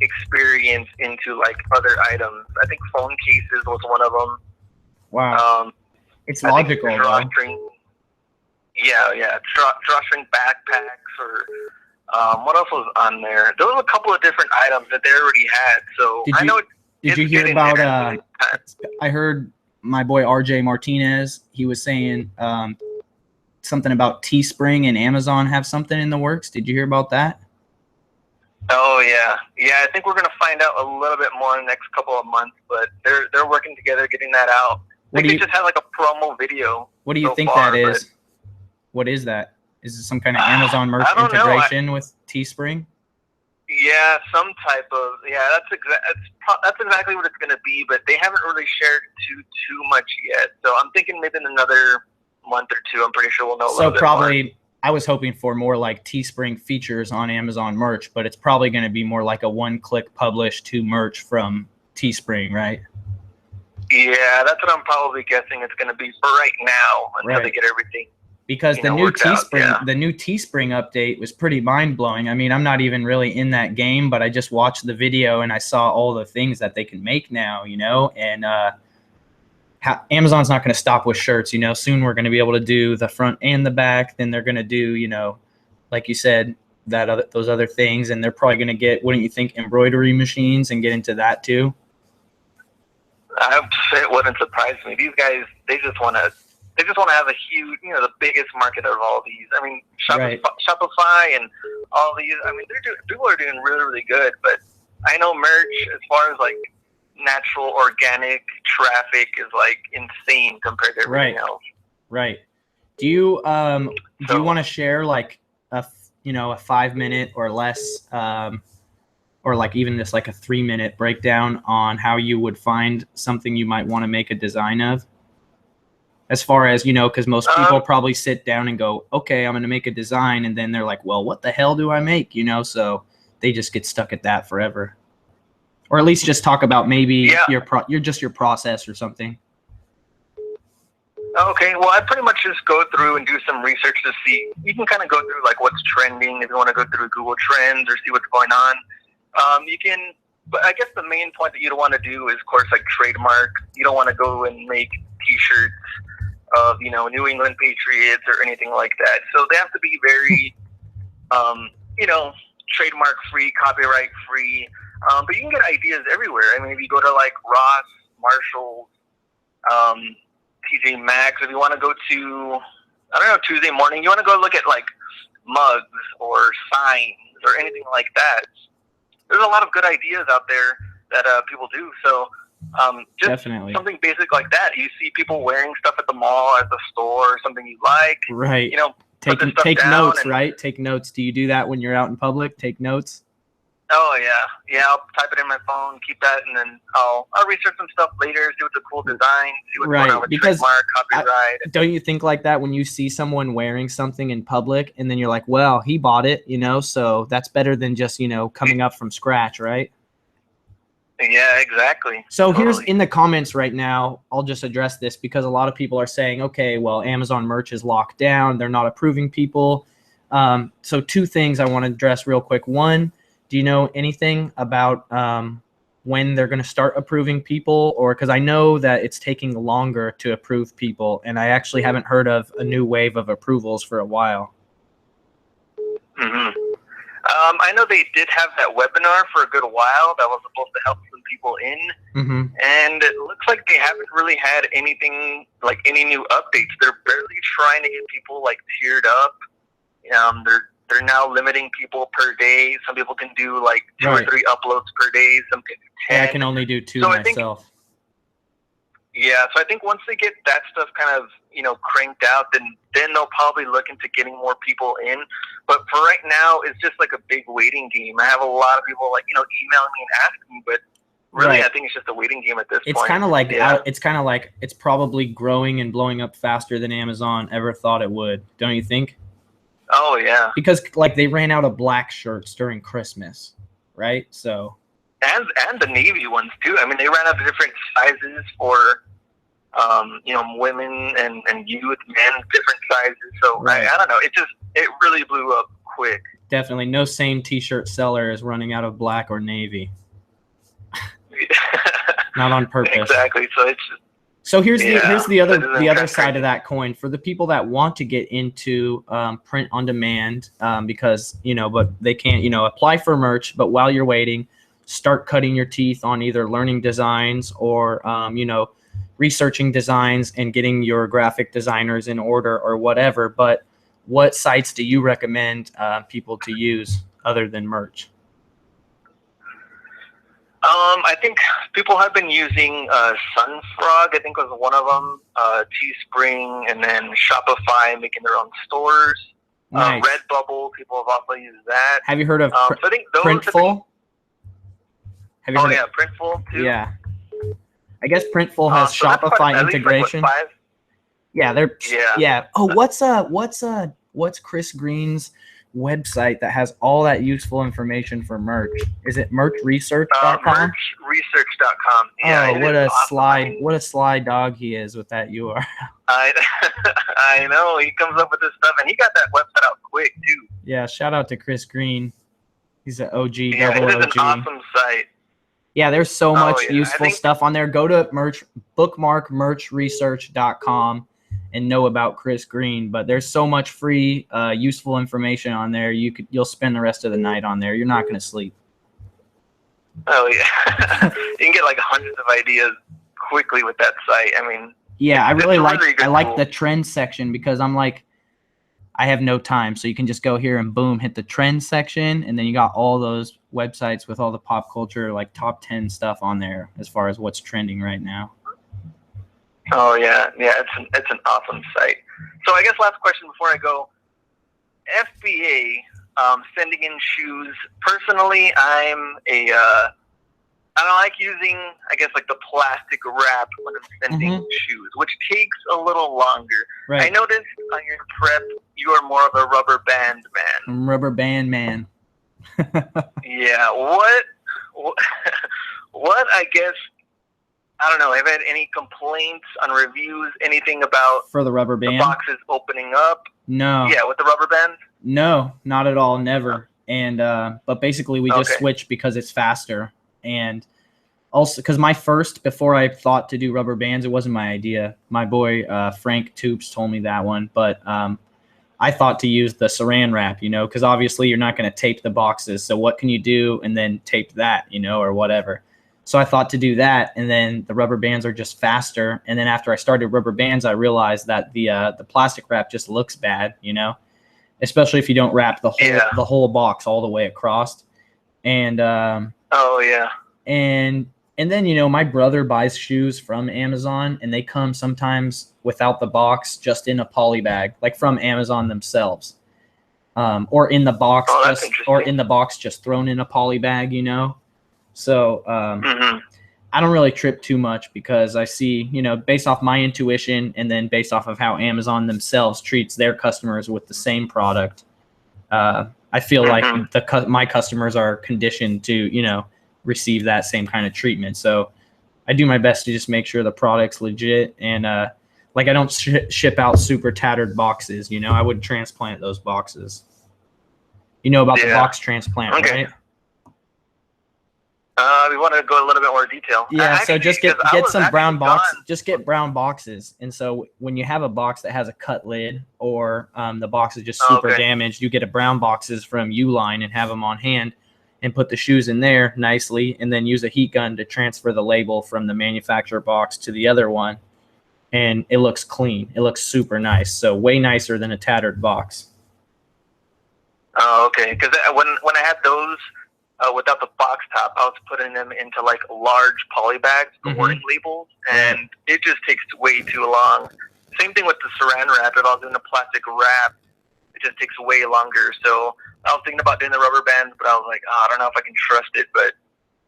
experience into like other items. I think phone cases was one of them. Wow. It's logical, though. Drawstring backpacks, or what else was on there? There was a couple of different items that they already had. So Did you hear about? I heard my boy RJ Martinez. He was saying something about Teespring and Amazon have something in the works. Did you hear about that? Oh yeah. I think we're gonna find out a little bit more in the next couple of months. But they're working together, getting that out. They just had like a promo video. What do you think that is? What is that? Is it some kind of Amazon merch integration with Teespring? Yeah, some type of that's exactly what it's going to be. But they haven't really shared too much yet. So I'm thinking maybe in another month or two, I'm pretty sure we'll know a little bit more. I was hoping for more like Teespring features on Amazon merch, but it's probably going to be more like a one-click publish to merch from Teespring, right? Yeah, that's what I'm probably guessing it's going to be for right now until they get everything. Because you the know, new worked out, Teespring, yeah. the new Teespring update was pretty mind blowing. I mean, I'm not even really in that game, but I just watched the video and I saw all the things that they can make now, you know, and Amazon's not going to stop with shirts, you know. Soon we're going to be able to do the front and the back. Then they're going to do, you know, like you said, those other things, and they're probably going to get, wouldn't you think, embroidery machines and get into that too? It wouldn't surprise me. These guys, they just want to have a huge, you know, the biggest market of all these. I mean, Shopify and all these. I mean, people are doing really, really good. But I know merch, as far as like natural, organic traffic, is like insane compared to everything else. Right. Do you want to share like a 5-minute or less, or like even just like a 3-minute breakdown on how you would find something you might want to make a design of? As far as, you know, because most people probably sit down and go, okay, I'm going to make a design. And then they're like, well, what the hell do I make? You know, so they just get stuck at that forever. Or at least just talk about maybe your process or something. Okay, well, I pretty much just go through and do some research to see. You can kind of go through like what's trending if you want to go through Google Trends or see what's going on. You can, but I guess the main point that you don't want to do is, of course, like trademark. You don't want to go and make T-shirts of, you know, New England Patriots or anything like that. So they have to be very, you know, trademark free, copyright free. But you can get ideas everywhere. I mean, if you go to like Ross, Marshalls, TJ Maxx, if you want to go to, I don't know, Tuesday morning, you want to go look at like mugs or signs or anything like that. There's a lot of good ideas out there that people do. So just definitely something basic like that. You see people wearing stuff at the mall, at the store, something you like. Right. You know, take notes, right? Take notes. Do you do that when you're out in public? Take notes? Oh, yeah. Yeah, I'll type it in my phone, keep that, and then I'll research some stuff later, see what's a cool design, see what's going on with trademark, copyright. Don't you think like that when you see someone wearing something in public and then you're like, well, he bought it, you know, so that's better than just, you know, coming up from scratch, right? Yeah, exactly. So here's in the comments right now, I'll just address this because a lot of people are saying, okay, well, Amazon merch is locked down. They're not approving people. So 2 things I want to address real quick. One, do you know anything about when they're going to start approving people? Or because I know that it's taking longer to approve people, and I actually haven't heard of a new wave of approvals for a while. Mm-hmm. I know they did have that webinar for a good while that was supposed to help some people in, and it looks like they haven't really had anything, like any new updates. They're barely trying to get people like tiered up. They're now limiting people per day. Some people can do like 2 or 3 uploads per day. Some can do 10. Yeah, I can only do 2 myself. So I think once they get that stuff kind of, you know, cranked out, then they'll probably look into getting more people in. But for right now, it's just like a big waiting game. I have a lot of people like, you know, emailing me and asking me, but really, I think it's just a waiting game at this point. It's kind of like it's kind of like it's probably growing and blowing up faster than Amazon ever thought it would. Don't you think? Oh yeah. Because like they ran out of black shirts during Christmas, right? So. And the navy ones too. I mean, they ran out of different sizes for, you know, women and youth, men, different sizes. So I don't know. It really blew up quick. Definitely, no same T-shirt seller is running out of black or navy. Not on purpose. Exactly. So it's. So here's the other side of that coin for the people that want to get into print on demand because, you know, but they can't, you know, apply for merch. But while you're waiting, start cutting your teeth on either learning designs or, you know, researching designs and getting your graphic designers in order or whatever. But what sites do you recommend people to use other than merch? I think people have been using Sunfrog, I think was one of them, Teespring, and then Shopify making their own stores. Nice. Redbubble, people have also used that. Have you heard of so I think those Printful? Have you heard of Printful too? Yeah. I guess Printful has Shopify integration. Like, what, 5? Yeah, they're Oh, what's Chris Green's website that has all that useful information for merch? Is it merchresearch.com? Merchresearch.com. Yeah, Oh, what a awesome. slide! What a sly dog he is with that URL. I know, he comes up with this stuff, and he got that website out quick too. Yeah, shout out to Chris Green. He's an OG, Yeah, double it is OG. an awesome site. Yeah, there's so much useful think stuff on there. Go to bookmark merchresearch.com and know about Chris Green. But there's so much free, useful information on there. You'll spend the rest of the night on there. You're not going to sleep. Oh yeah, you can get like hundreds of ideas quickly with that site. I mean, yeah, I really like tool. the trends section because I'm like, I have no time, so you can just go here and boom, hit the trends section, and then you got all those websites with all the pop culture, like top 10 stuff on there as far as what's trending right now. Oh yeah, it's an awesome site. So I guess last question before I go, FBA sending in shoes. Personally, I don't like using, I guess, like the plastic wrap when I'm sending shoes, which takes a little longer. Right. I noticed on your prep, you are more of a rubber band man. I'm rubber band man. Yeah. What? I guess, I don't know. Have you had any complaints on reviews? Anything about for the rubber band? The boxes opening up? No. Yeah, with the rubber band? No, not at all. Never. And but basically, we just switched because it's faster. And also, because before I thought to do rubber bands, it wasn't my idea. My boy, Frank Toops, told me that one. But I thought to use the saran wrap, because obviously you're not going to tape the boxes. So what can you do and then tape that, or whatever. So I thought to do that. And then the rubber bands are just faster. And then after I started rubber bands, I realized that the plastic wrap just looks bad, especially if you don't wrap the whole box all the way across. And oh yeah. And then my brother buys shoes from Amazon, and they come sometimes without the box, just in a poly bag, like from Amazon themselves, or in the box, just thrown in a poly bag, So I don't really trip too much because I see, based off my intuition and then based off of how Amazon themselves treats their customers with the same product. I feel like my customers are conditioned to, receive that same kind of treatment. So I do my best to just make sure the product's legit. And I don't ship out super tattered boxes. I would transplant those boxes. You know about the box transplant, right? We want to go a little bit more detail. Yeah, so just get some brown boxes. Just get brown boxes. And so when you have a box that has a cut lid or the box is just super damaged, you get a brown boxes from Uline and have them on hand and put the shoes in there nicely and then use a heat gun to transfer the label from the manufacturer box to the other one. And it looks clean. It looks super nice. So way nicer than a tattered box. Oh, okay. Because when I had those, without the box top, I was putting them into like large poly bags, the warning labels, and it just takes way too long. Same thing with the saran wrap. If I was doing a plastic wrap, it just takes way longer. So I was thinking about doing the rubber bands, but I was like, I don't know if I can trust it. But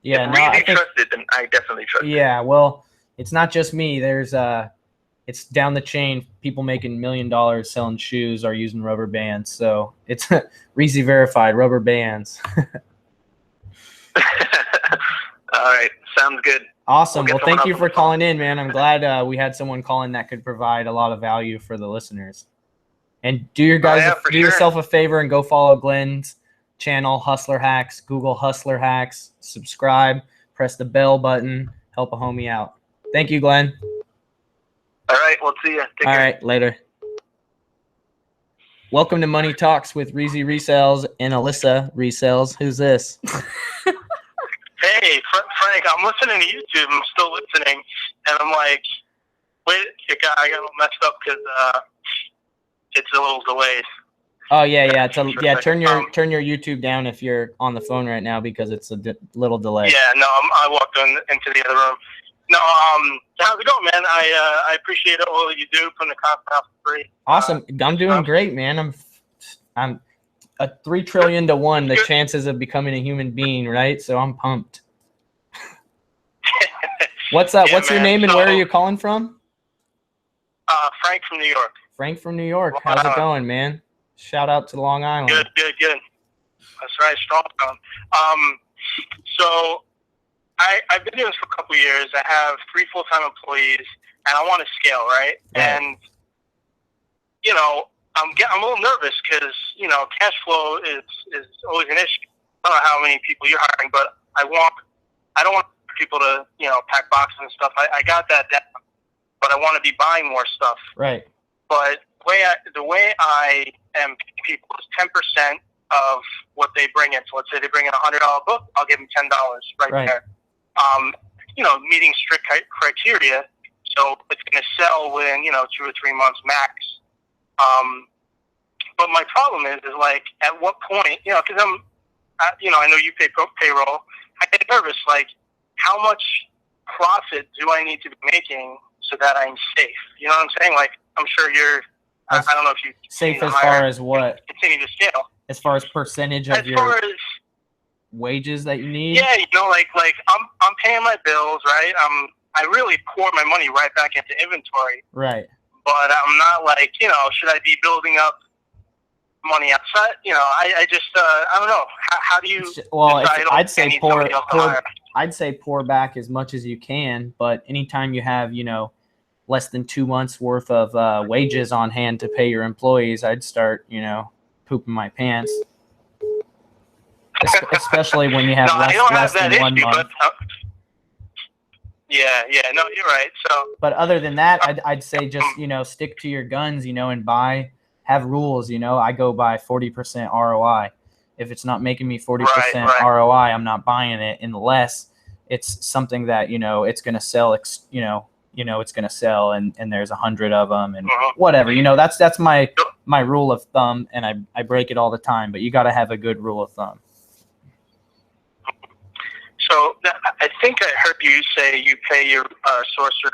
if I trust it, then I definitely trust it. Yeah, well, it's not just me. There's it's down the chain. People making $1 million selling shoes are using rubber bands. So it's REEZY verified rubber bands. All right. Sounds good. Awesome. Well, thank you for calling in, man. I'm glad we had someone call in that could provide a lot of value for the listeners. And do yourself a favor and go follow Glenn's channel, Hustler Hacks. Google Hustler Hacks. Subscribe. Press the bell button. Help a homie out. Thank you, Glenn. All right. We'll see you. Take care. All right. Later. Welcome to Money Talks with REEZY Resells and Alyssa Resells. Who's this? Hey, Frank, I'm listening to YouTube. I'm still listening. And I'm like, wait, I got all messed up because it's a little delayed. Oh, yeah. Turn your YouTube down if you're on the phone right now because it's a little delay. Yeah, no, I walked into the other room. No, how's it going, man? I appreciate all you do from the content out for free. Awesome. I'm doing great, man. I'm a 3 trillion to 1 the chances of becoming a human being, right? So I'm pumped. What's up? What's your name and where are you calling from? Frank from New York. Frank from New York. How's it going, man? Shout out to Long Island. Good. That's right, strong. So I've been doing this for a couple of years. I have 3 full-time employees, and I want to scale, right? And you know, I'm a little nervous because you know cash flow is always an issue. I don't know how many people you're hiring, but I don't want people to pack boxes and stuff. I got that down, but I want to be buying more stuff. Right. But the way I am paying people is 10% of what they bring in. So let's say they bring in $100 book, I'll give them $10 right there. Meeting strict criteria, so it's going to sell within 2 or 3 months max. But my problem is like at what point, because I know you pay payroll. I get nervous, like how much profit do I need to be making so that I'm safe? You know what I'm saying? Like I'm sure I don't know if you safe as far as what? Continue to scale. As far as percentage of your wages that you need? Yeah, like I'm paying my bills, right? I really pour my money right back into inventory. Right. But I'm not like, should I be building up money outside? I just I don't know. How do you I'd say pour back as much as you can, but anytime you have, less than 2 months worth of wages on hand to pay your employees, I'd start, pooping my pants. Especially when you have less than 1 month. Yeah, no, you're right. So, but other than that, I'd say just stick to your guns, and have rules. I go by 40% ROI. If it's not making me 40% ROI, I'm not buying it unless it's something that it's going to sell. It's going to sell, and there's 100 of them, and whatever. That's my rule of thumb, and I break it all the time. But you got to have a good rule of thumb. So I think I heard you say you pay your sourcers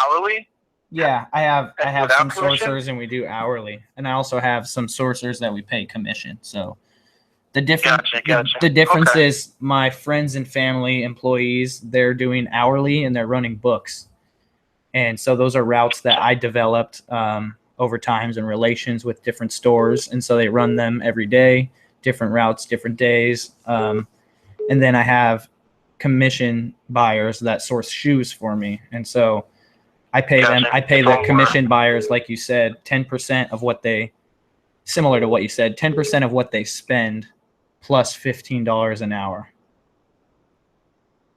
hourly. Yeah, I have some sourcers, and we do hourly, and I also have some sourcers that we pay commission. So the difference is my friends and family employees, they're doing hourly and they're running books, and so those are routes that I developed over times and relations with different stores, and so they run them every day, different routes, different days, and then I have commission buyers that source shoes for me, and so I pay them. I pay the commission buyers, like you said, 10% of what they, similar to what you said, 10% of what they spend, plus $15 an hour.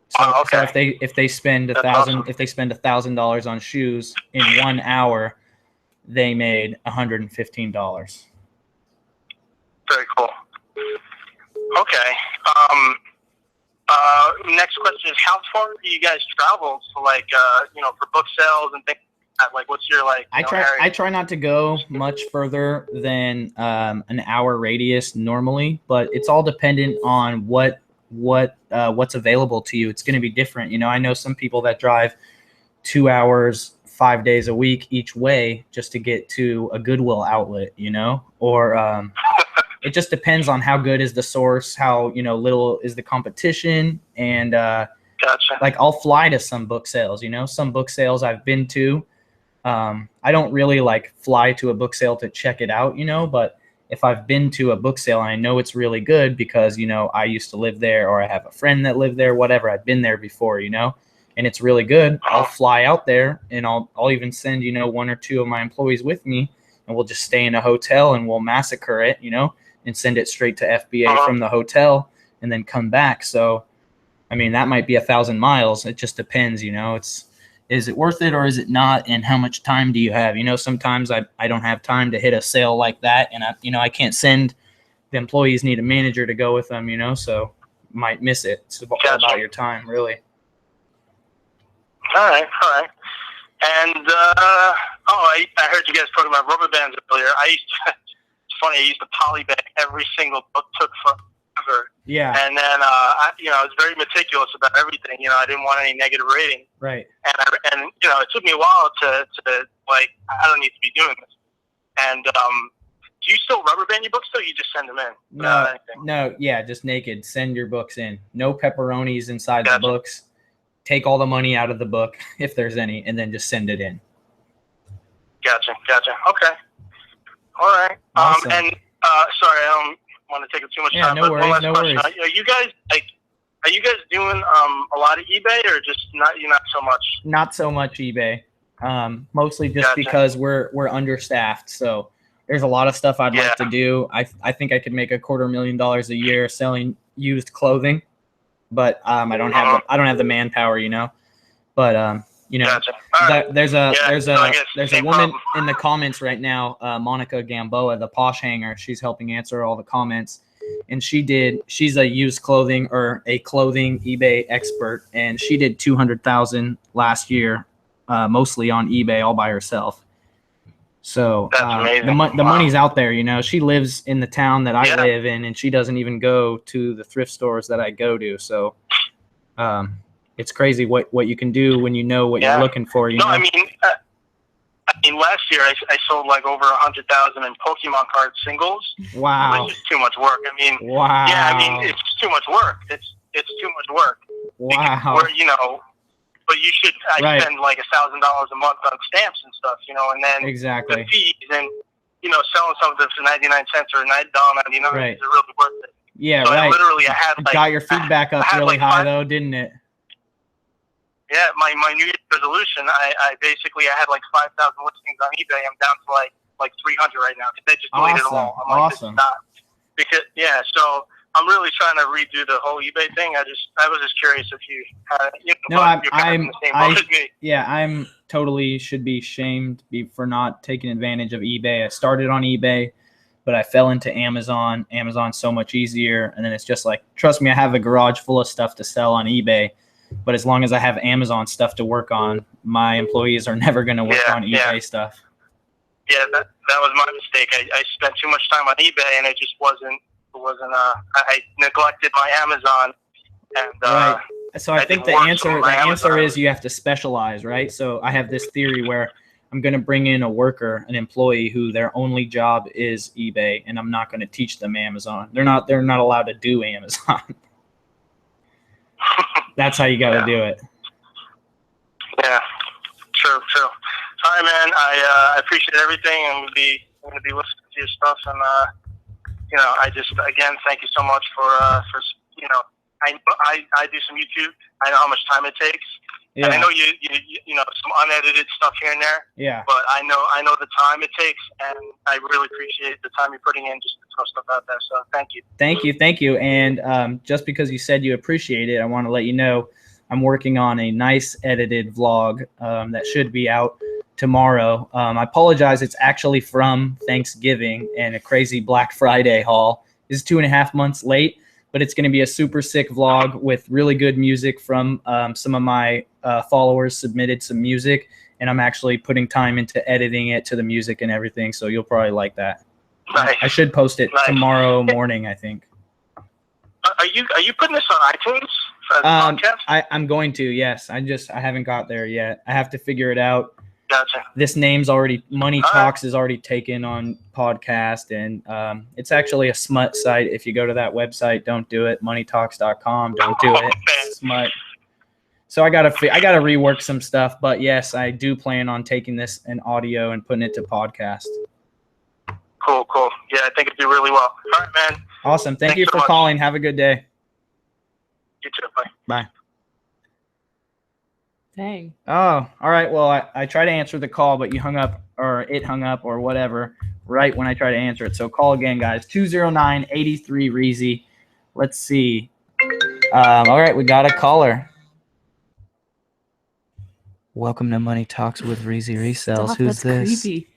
So, so if they spend $1,000 on shoes in 1 hour, they made $115. Very cool. Okay. Next question is, how far do you guys travel to, like, for book sales and things like that? Like, what's your, like, I try not to go much further than an hour radius normally, but it's all dependent on what's available to you. It's going to be different. I know some people that drive 2 hours, 5 days a week each way just to get to a Goodwill outlet, or it just depends on how good is the source, how little is the competition, and like I'll fly to some book sales. Some book sales I've been to. I don't really like fly to a book sale to check it out, but if I've been to a book sale and I know it's really good because I used to live there, or I have a friend that lived there, whatever, I've been there before, and it's really good, I'll fly out there, and I'll even send 1 or 2 of my employees with me, and we'll just stay in a hotel and we'll massacre it, and send it straight to FBA from the hotel and then come back. So, I mean, that might be 1,000 miles. It just depends, is it worth it or is it not? And how much time do you have? Sometimes I don't have time to hit a sale like that. And I can't send the employees, need a manager to go with them, so might miss it. It's all about your time, really. All right. And, I heard you guys talking about rubber bands earlier. Funny, I used to polybag every single book, took forever. Yeah. And then, I was very meticulous about everything. I didn't want any negative rating. Right. And it took me a while to like, I don't need to be doing this. And do you still rubber band your books, though? You just send them in? No, yeah, just naked. Send your books in. No pepperonis inside the books. Take all the money out of the book, if there's any, and then just send it in. Gotcha. Okay. All right. Awesome. And sorry, I don't want to take up too much time. No but worries, one last no question. worries. Are you guys doing a lot of eBay or just not so much? Not so much eBay. Mostly just Gotcha. because we're understaffed. So there's a lot of stuff I'd like to do. I think I could make $250,000 a year selling used clothing, but I don't have the manpower, you know. But you know, Gotcha. Right. there's a woman problem. in the comments right now, Monica Gamboa, the Posh Hanger. She's helping answer all the comments, and she's a used clothing or a clothing eBay expert, and she did 200,000 last year, mostly on eBay all by herself. So the money's out there, you know. She lives in the town that I live in, and she doesn't even go to the thrift stores that I go to. So it's crazy what you can do when you know what you're looking for. You know? I mean, last year I sold like over 100,000 in Pokemon card singles. Wow. Which is too much work. I mean, wow. Yeah, I mean, it's too much work. It's too much work. Wow. Where, you know, but you should spend like $1,000 a month on stamps and stuff, you know, and then exactly the fees and, you know, selling something for 99 cents or $9.99 is really worth it. Yeah, so right. I had like, got your feedback up really high though, didn't it? Yeah, my New Year's resolution, I basically had like 5,000 listings on eBay. I'm down to like 300 right now because they just deleted them all. I'm like, awesome. So I'm really trying to redo the whole eBay thing. I was just curious if you had, no, I'm in the same boat as me. Yeah, I'm totally should be shamed for not taking advantage of eBay. I started on eBay, but I fell into Amazon. Amazon's so much easier, and then it's just like, trust me, I have a garage full of stuff to sell on eBay. But as long as I have Amazon stuff to work on, my employees are never going to work on eBay stuff. Yeah, that was my mistake. I spent too much time on eBay, and it just wasn't. I neglected my Amazon, and right. So I think the answer is you have to specialize, right? So I have this theory where I'm going to bring in an employee who their only job is eBay, and I'm not going to teach them Amazon. They're not allowed to do Amazon. That's how you got to do it. Yeah, true. All right, man. I appreciate everything. I'm gonna be listening to your stuff, and you know, I just again thank you so much for you know, I do some YouTube. I know how much time it takes. Yeah. And I know you know some unedited stuff here and there. Yeah. But I know the time it takes, and I really appreciate the time you're putting in just to throw stuff out there. So thank you. Thank you. And just because you said you appreciate it, I want to let you know I'm working on a nice edited vlog that should be out tomorrow. I apologize. It's actually from Thanksgiving and a crazy Black Friday haul. It's 2.5 months late, but it's going to be a super sick vlog with really good music from some of my followers submitted some music, and I'm actually putting time into editing it to the music and everything, so you'll probably like that. Nice. I should post it tomorrow morning, I think. Are you putting this on iTunes for the podcast? I'm going to, yes. I haven't got there yet. I have to figure it out. Gotcha. This name's already, Money Talks is already taken on podcast, and it's actually a smut site. If you go to that website, don't do it. moneytalks.com, don't do it. Smut. So I gotta rework some stuff, but yes, I do plan on taking this in audio and putting it to podcast. Cool. Yeah, I think it'd do really well. All right, man. Awesome. Thank you for calling. Have a good day. You too. Bye. Bye. Dang. Oh, all right. Well, I tried to answer the call, but you hung up, or it hung up, or whatever, right when I try to answer it. So call again, guys. 209-83-REEZY. Let's see. All right, we got a caller. Welcome to Money Talks with REEZY Resells. Stop, Who's this? Creepy.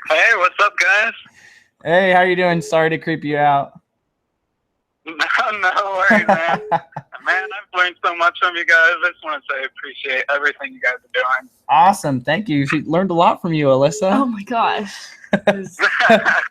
Hey, what's up, guys? Hey, how you doing? Sorry to creep you out. No worries, man. Man, I've learned so much from you guys. I just want to say I appreciate everything you guys are doing. Awesome. Thank you. She learned a lot from you, Alyssa. Oh my gosh.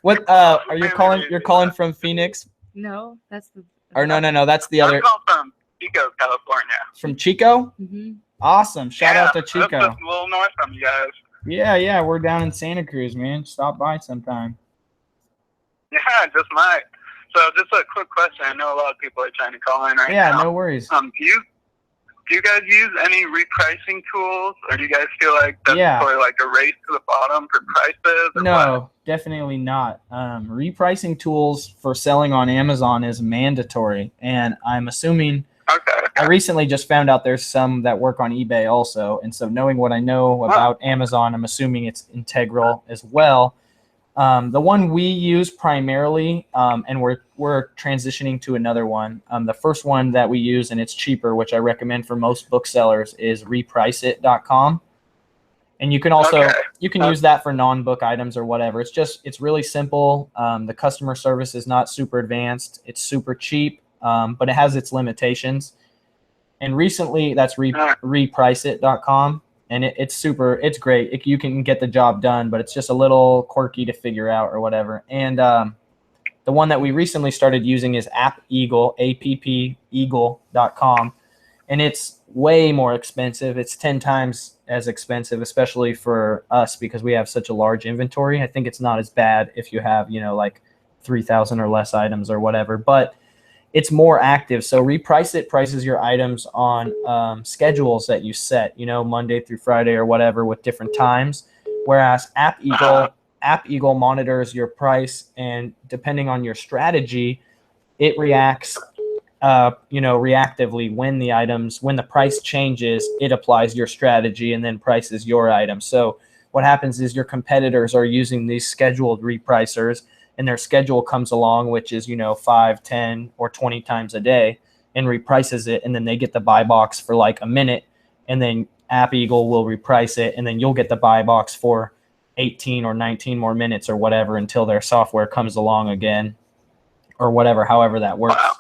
What are you calling? You're calling from Phoenix? No, that's the. Or no, that's the other. I'm calling from Chico, California. From Chico? Mm-hmm. Awesome. Shout out to Chico. That's just a little north from you guys. Yeah, we're down in Santa Cruz, man. Stop by sometime. Yeah, just might. So just a quick question. I know a lot of people are trying to call in right now. Yeah, no worries. Can do you guys use any repricing tools, or do you guys feel like that's Yeah. sort of like a race to the bottom for prices? Or No, definitely not. Repricing tools for selling on Amazon is mandatory, and I'm assuming what? Okay. I recently just found out there's some that work on eBay also, and so knowing what I know about Amazon, I'm assuming it's integral as well. The one we use primarily, and we're transitioning to another one. The first one that we use, and it's cheaper, which I recommend for most booksellers, is repriceit.com. And you can also you can use that for non-book items or whatever. It's really simple. The customer service is not super advanced. It's super cheap, but it has its limitations. And recently, that's repriceit.com. And it's great. You can get the job done, but it's just a little quirky to figure out or whatever. And the one that we recently started using is AppEagle, appeagle.com. And it's way more expensive. It's 10 times as expensive, especially for us because we have such a large inventory. I think it's not as bad if you have, like 3,000 or less items or whatever. But it's more active. So Reprice It prices your items on schedules that you set, Monday through Friday or whatever with different times. Whereas AppEagle monitors your price, and depending on your strategy, it reacts, reactively when the price changes, it applies your strategy and then prices your item. So what happens is your competitors are using these scheduled repricers, and their schedule comes along, which is, 5, 10, or 20 times a day, and reprices it. And then they get the buy box for like a minute, and then AppEagle will reprice it. And then you'll get the buy box for 18 or 19 more minutes or whatever until their software comes along again or whatever, however that works. Wow.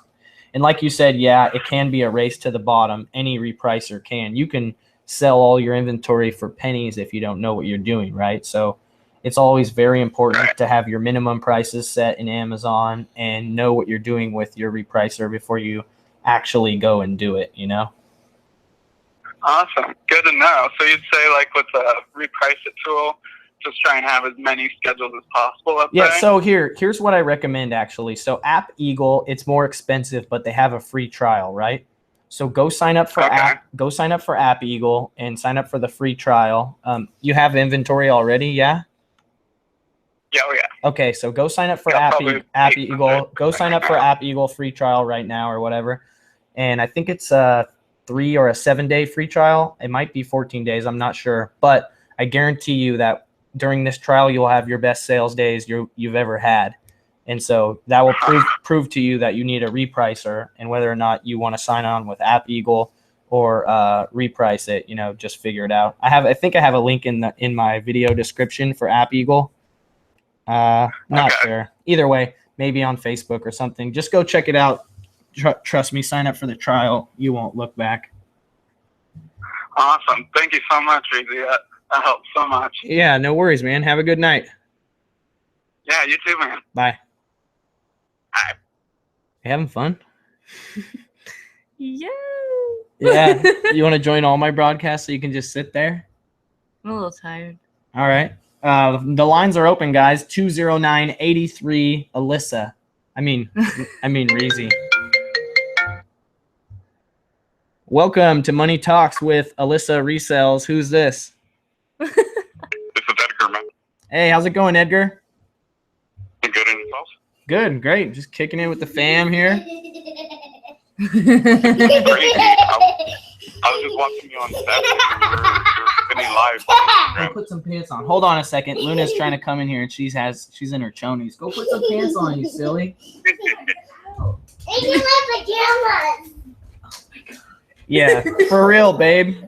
And like you said, yeah, it can be a race to the bottom. Any repricer can. You can sell all your inventory for pennies if you don't know what you're doing, right? So it's always very important to have your minimum prices set in Amazon and know what you're doing with your repricer before you actually go and do it, Awesome. Good to know. So you'd say, like, with the Reprice It tool, just try and have as many schedules as possible up there? Yeah, so here's what I recommend, actually. So AppEagle, it's more expensive, but they have a free trial, right? So go sign up for AppEagle and sign up for the free trial. You have inventory already, yeah? Yeah, oh yeah. Okay, so go sign up for AppEagle. Go sign up for AppEagle free trial right now or whatever. And I think it's a 3 or a 7-day free trial. It might be 14 days. I'm not sure. But I guarantee you that during this trial, you'll have your best sales days you've ever had. And so that will prove to you that you need a repricer, and whether or not you want to sign on with AppEagle or reprice it, just figure it out. I think I have a link in my video description for AppEagle. Not sure. Either way, maybe on Facebook or something. Just go check it out. Trust me, sign up for the trial. You won't look back. Awesome. Thank you so much, REEZY. That helps so much. Yeah, no worries, man. Have a good night. Yeah, you too, man. Bye. Bye. You having fun? Yeah. Yeah. You want to join all my broadcasts so you can just sit there? I'm a little tired. All right. The lines are open, guys. 209-83 Alyssa. I mean REEZY. Welcome to Money Talks with Alyssa Resells. Who's this? This is Edgar, man. Hey, how's it going, Edgar? Good in yourself? Good, great. Just kicking it with the fam here. Crazy. I was just watching you on Saturday. You're spinning live on Instagram. Go put some pants on. Hold on a second. Luna's trying to come in here, and she's in her chonies. Go put some pants on, you silly. It's in my pajamas. Yeah, for real, babe.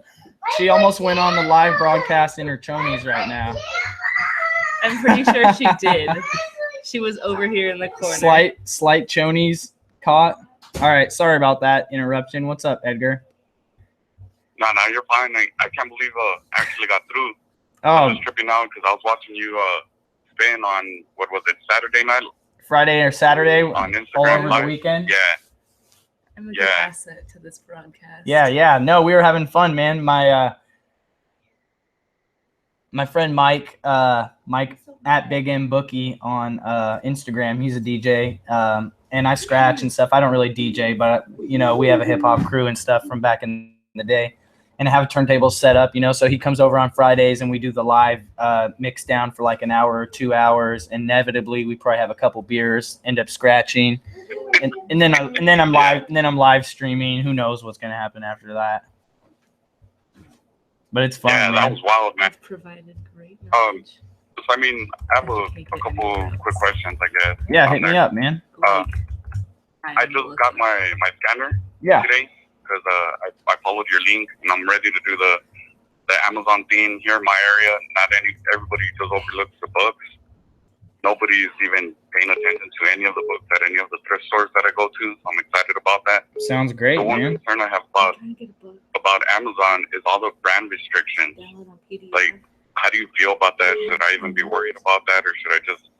She almost went on the live broadcast in her chonies right now. I'm pretty sure she did. She was over here in the corner. Slight chonies caught. All right, sorry about that interruption. What's up, Edgar? No, you're fine. I can't believe I actually got through. Oh. I'm just tripping out because I was watching you spin on, what was it, Saturday night? Friday or Saturday on Instagram all over live. The weekend? Yeah. I'm a good asset to this broadcast. Yeah. No, we were having fun, man. My friend Mike at Big M Bookie on Instagram, he's a DJ. And I scratch and stuff. I don't really DJ, but we have a hip hop crew and stuff from back in the day. And have a turntable set up, so he comes over on Fridays and we do the live mix down for like an hour or 2 hours. Inevitably, we probably have a couple beers, end up scratching, and then I'm live streaming. Who knows what's gonna happen after that? But it's fun. Yeah, man. that was wild, man. Provided great knowledge. I mean, I have a couple quick questions, I guess. Yeah, hit me up, man. I just got my scanner today. Because I followed your link and I'm ready to do the Amazon thing here in my area. Everybody just overlooks the books. Nobody's even paying attention to any of the books at any of the thrift stores that I go to. So I'm excited about that. Sounds great, the one man. concern I have about Amazon is all the brand restrictions. Like, how do you feel about that? Should I even be worried about that, or should I just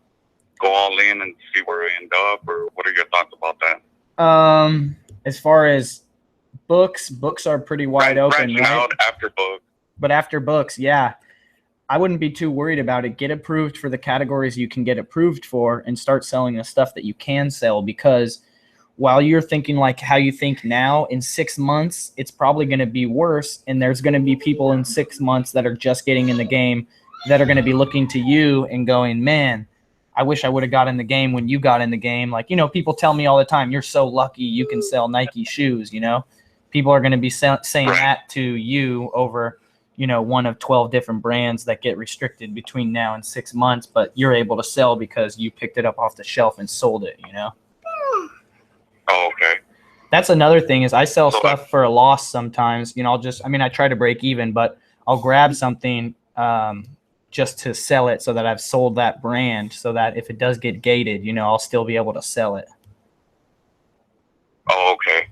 go all in and see where I end up? Or what are your thoughts about that? As far as books are pretty wide open, right? Out after books. But after books, yeah, I wouldn't be too worried about it. Get approved for the categories you can get approved for and start selling the stuff that you can sell, because while you're thinking like how you think now, in 6 months, it's probably going to be worse. And there's going to be people in 6 months that are just getting in the game that are going to be looking to you and going, man, I wish I would have got in the game when you got in the game. Like, people tell me all the time, you're so lucky you can sell Nike shoes, People are going to be saying that to you over, one of 12 different brands that get restricted between now and 6 months, but you're able to sell because you picked it up off the shelf and sold it, Oh, okay. That's another thing is I sell stuff for a loss sometimes. I try to break even, but I'll grab something just to sell it so that I've sold that brand so that if it does get gated, I'll still be able to sell it. Oh, okay.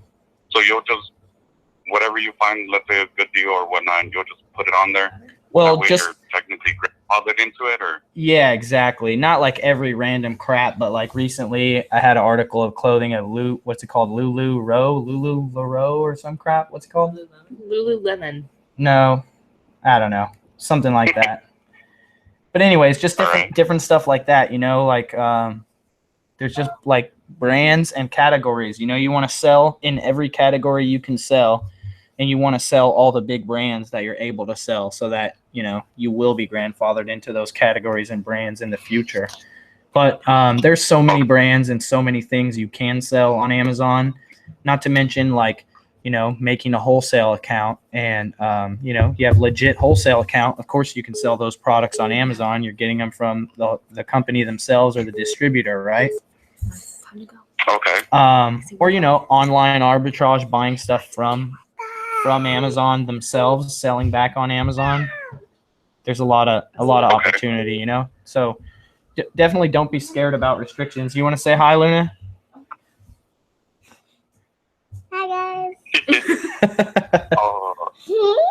So you'll just, whatever you find, let's say a good deal or whatnot, you'll just put it on there? Well, that way just you're technically grandfathered into it, or? Yeah, exactly. Not like every random crap, but like recently I had an article of clothing of what's it called? Lululemon or some crap. What's it called? Lululemon. No, I don't know. Something like that. But anyways, just different stuff like that, like there's just like brands and categories, you want to sell in every category you can sell, and you want to sell all the big brands that you're able to sell so that, you will be grandfathered into those categories and brands in the future. But there's so many brands and so many things you can sell on Amazon, not to mention like, making a wholesale account and, you have legit wholesale account. Of course, you can sell those products on Amazon. You're getting them from the company themselves or the distributor, right? Okay. Or, online arbitrage, buying stuff from Amazon themselves, selling back on Amazon. There's a lot of opportunity, So definitely don't be scared about restrictions. You want to say hi, Luna? Hi, guys.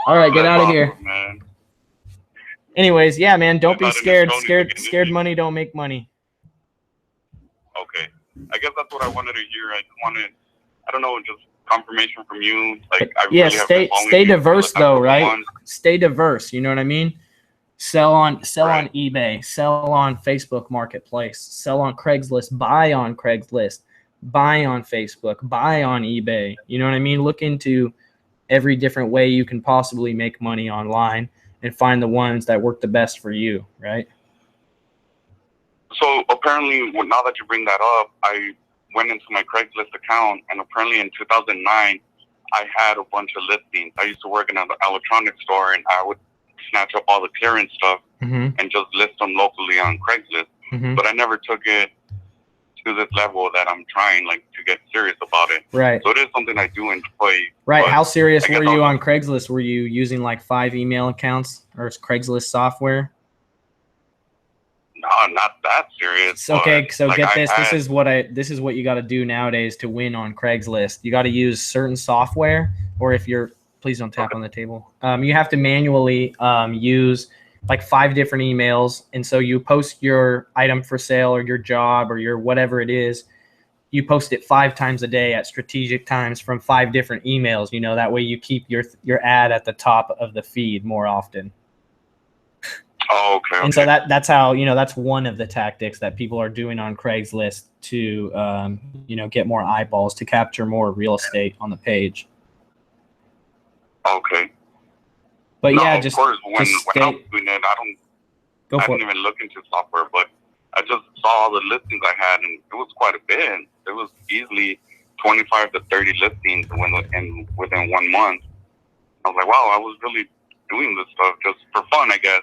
All right, get out of here. Man. Anyways, yeah, man, don't be scared. Scared money don't make money. Okay. I guess that's what I wanted to hear. I don't know, just confirmation from you. Like, I yeah, really have been following stay you diverse for the though, right? months. Stay diverse. You know what I mean? Sell on eBay, sell on Facebook Marketplace, sell on Craigslist, buy on Craigslist, buy on Facebook, buy on eBay. You know what I mean? Look into every different way you can possibly make money online and find the ones that work the best for you, right? So apparently, now that you bring that up, I went into my Craigslist account, and apparently in 2009, I had a bunch of listings. I used to work in an electronics store, and I would snatch up all the clearance stuff and just list them locally on Craigslist. But I never took it to this level that I'm trying, like, to get serious about it. Right. So it is something I do enjoy. Right. How serious were you on Craigslist? Were you using like 5 email accounts or Craigslist software? No, not that serious. Okay, so like, get this. This is what you got to do nowadays to win on Craigslist. You got to use certain software, or if you're, please don't tap on the table. You have to manually use like 5 different emails, and so you post your item for sale or your job or your whatever it is. You post it 5 times a day at strategic times from 5 different emails. You know, that way you keep your ad at the top of the feed more often. Oh, okay. And so that's how, that's one of the tactics that people are doing on Craigslist to, get more eyeballs, to capture more real estate on the page. Okay. But no, yeah, of just course, when I was stay. doing it, Go I for didn't it. even look into software, but I just saw all the listings I had, and it was quite a bit. It was easily 25 to 30 listings within 1 month. I was like, wow, I was really doing this stuff just for fun, I guess.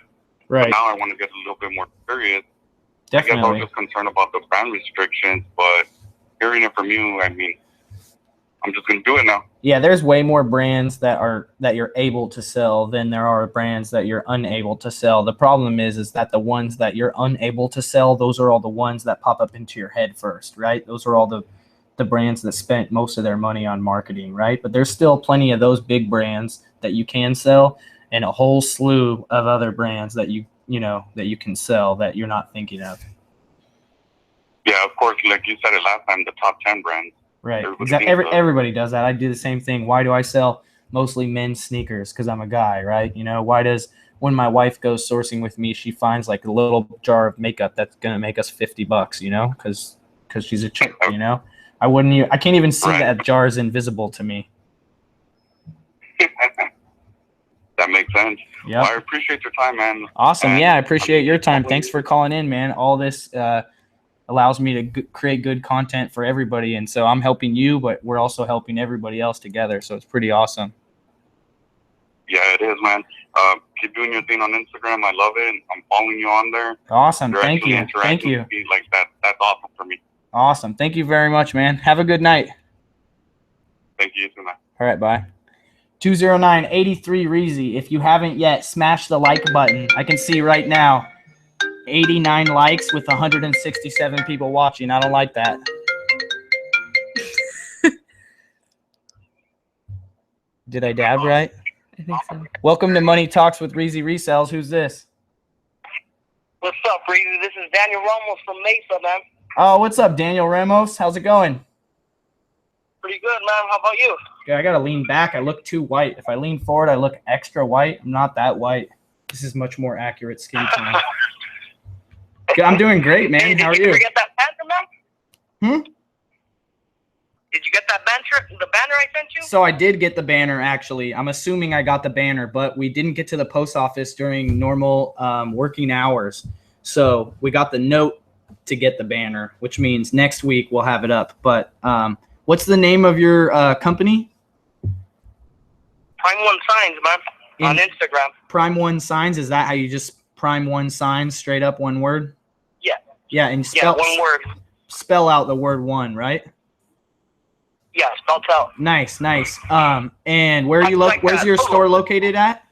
Right. But now I want to get a little bit more serious. I guess I Definitely. was just concerned about the brand restrictions, but hearing it from you, I mean, I'm just going to do it now. Yeah, there's way more brands that you're able to sell than there are brands that you're unable to sell. The problem is that the ones that you're unable to sell, those are all the ones that pop up into your head first, right? Those are all the brands that spent most of their money on marketing, right? But there's still plenty of those big brands that you can sell, and a whole slew of other brands that you can sell that you're not thinking of. Yeah, of course, like you said it last time, the top 10 brands. Right. Everybody Everybody does that. I do the same thing. Why do I sell mostly men's sneakers? Because I'm a guy, right? Why does when my wife goes sourcing with me, she finds like a little jar of makeup that's gonna make us $50, because she's a chick, I can't even see that jar is invisible to me. That makes sense. Yeah. Well, I appreciate your time, man. Awesome. And yeah, I appreciate your time. Thanks for calling in, man. All this allows me to create good content for everybody, and so I'm helping you, but we're also helping everybody else together, so it's pretty awesome. Yeah, it is, man. Keep doing your thing on Instagram. I love it. I'm following you on there. Awesome. You're Thank actually you. interacting Thank you. with me like that. That's awesome for me. Awesome. Thank you very much, man. Have a good night. Thank you too, man. All right, bye. 209-83 REEZY. If you haven't yet, smash the like button. I can see right now 89 likes with 167 people watching. I don't like that. Did I dab right? I think so. Welcome to Money Talks with REEZY Resells. Who's this? What's up, Reezy? This is Daniel Ramos from Mesa, man. Oh, what's up, Daniel Ramos? How's it going? Pretty good, man. How about you? Yeah, I gotta lean back. I look too white. If I lean forward, I look extra white. I'm not that white. This is much more accurate skin tone. Yeah, I'm doing great, man. How are you? Did you get that banner, man? Hmm? Did you get that banner? The banner I sent you? So I did get the banner, actually. I'm assuming I got the banner, but we didn't get to the post office during normal working hours. So we got the note to get the banner, which means next week we'll have it up. But what's the name of your company? Prime One Signs, man. On Instagram. Prime One Signs. Is that how you just Prime One Signs, straight up one word? Yeah. Yeah, and Yeah, one word. Spell out the word one, right? Yeah, spelled out. Nice, nice. And where are you where's your store located at?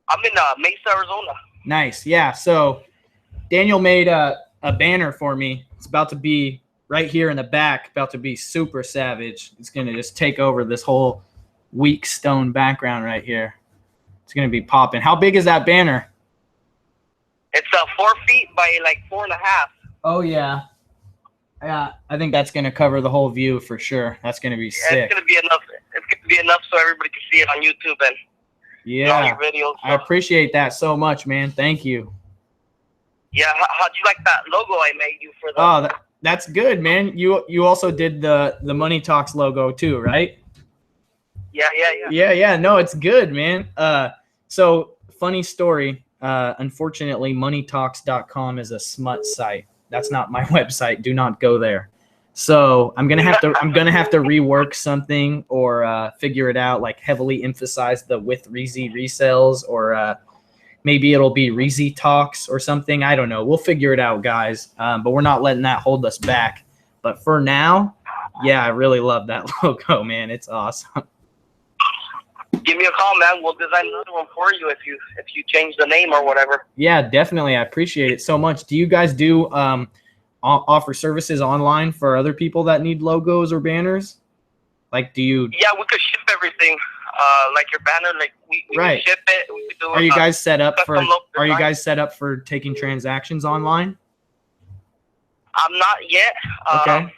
I'm in Mesa, Arizona. Nice. Yeah. So Daniel made a banner for me. It's about to be right here in the back, about to be super savage. It's going to just take over this whole weak stone background right here. It's going to be popping. How big is that banner? It's 4 feet by like 4.5. Oh, yeah. Yeah, I think that's going to cover the whole view for sure. That's going to be sick. It's going to be enough. It's going to be enough so everybody can see it on YouTube and all your videos. So. I appreciate that so much, man. Thank you. Yeah, how'd you like that logo I made you for the? Oh, that's good, man. You also did the Money Talks logo too, right? Yeah. No, it's good, man. So funny story. Unfortunately, moneytalks.com is a smut site. That's not my website. Do not go there. So I'm gonna have to rework something or figure it out. Like heavily emphasize the with REEZY Resells, or maybe it'll be REEZY Talks or something. I don't know. We'll figure it out, guys. But we're not letting that hold us back. But for now, yeah, I really love that logo, man. It's awesome. Give me a call, man. We'll design another one for you if you change the name or whatever. Yeah, definitely. I appreciate it so much. Do you guys do offer services online for other people that need logos or banners? Like, do you? Yeah, we could ship everything. Like your banner, like we right. could ship it. We could do. Are you guys set up for? Are you design. guys set up for taking transactions online? I'm not yet. Okay.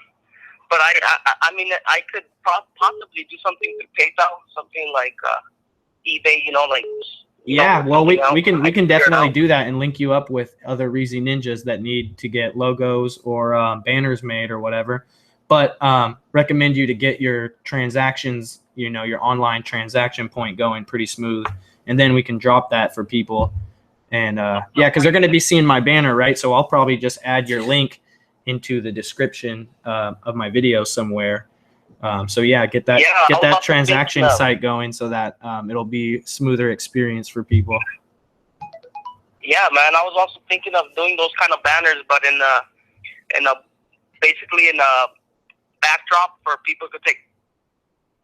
But I mean, I could possibly do something with PayPal, something like eBay, like. Yeah, well, we can definitely do that and link you up with other REEZY ninjas that need to get logos or banners made or whatever. but recommend you to get your transactions, your online transaction point going pretty smooth, and then we can drop that for people. And yeah, because they're going to be seeing my banner, right? So I'll probably just add your link into the description of my video somewhere. So yeah, get that transaction site going so that it'll be smoother experience for people. Yeah, man. I was also thinking of doing those kind of banners, but basically in a backdrop for people to take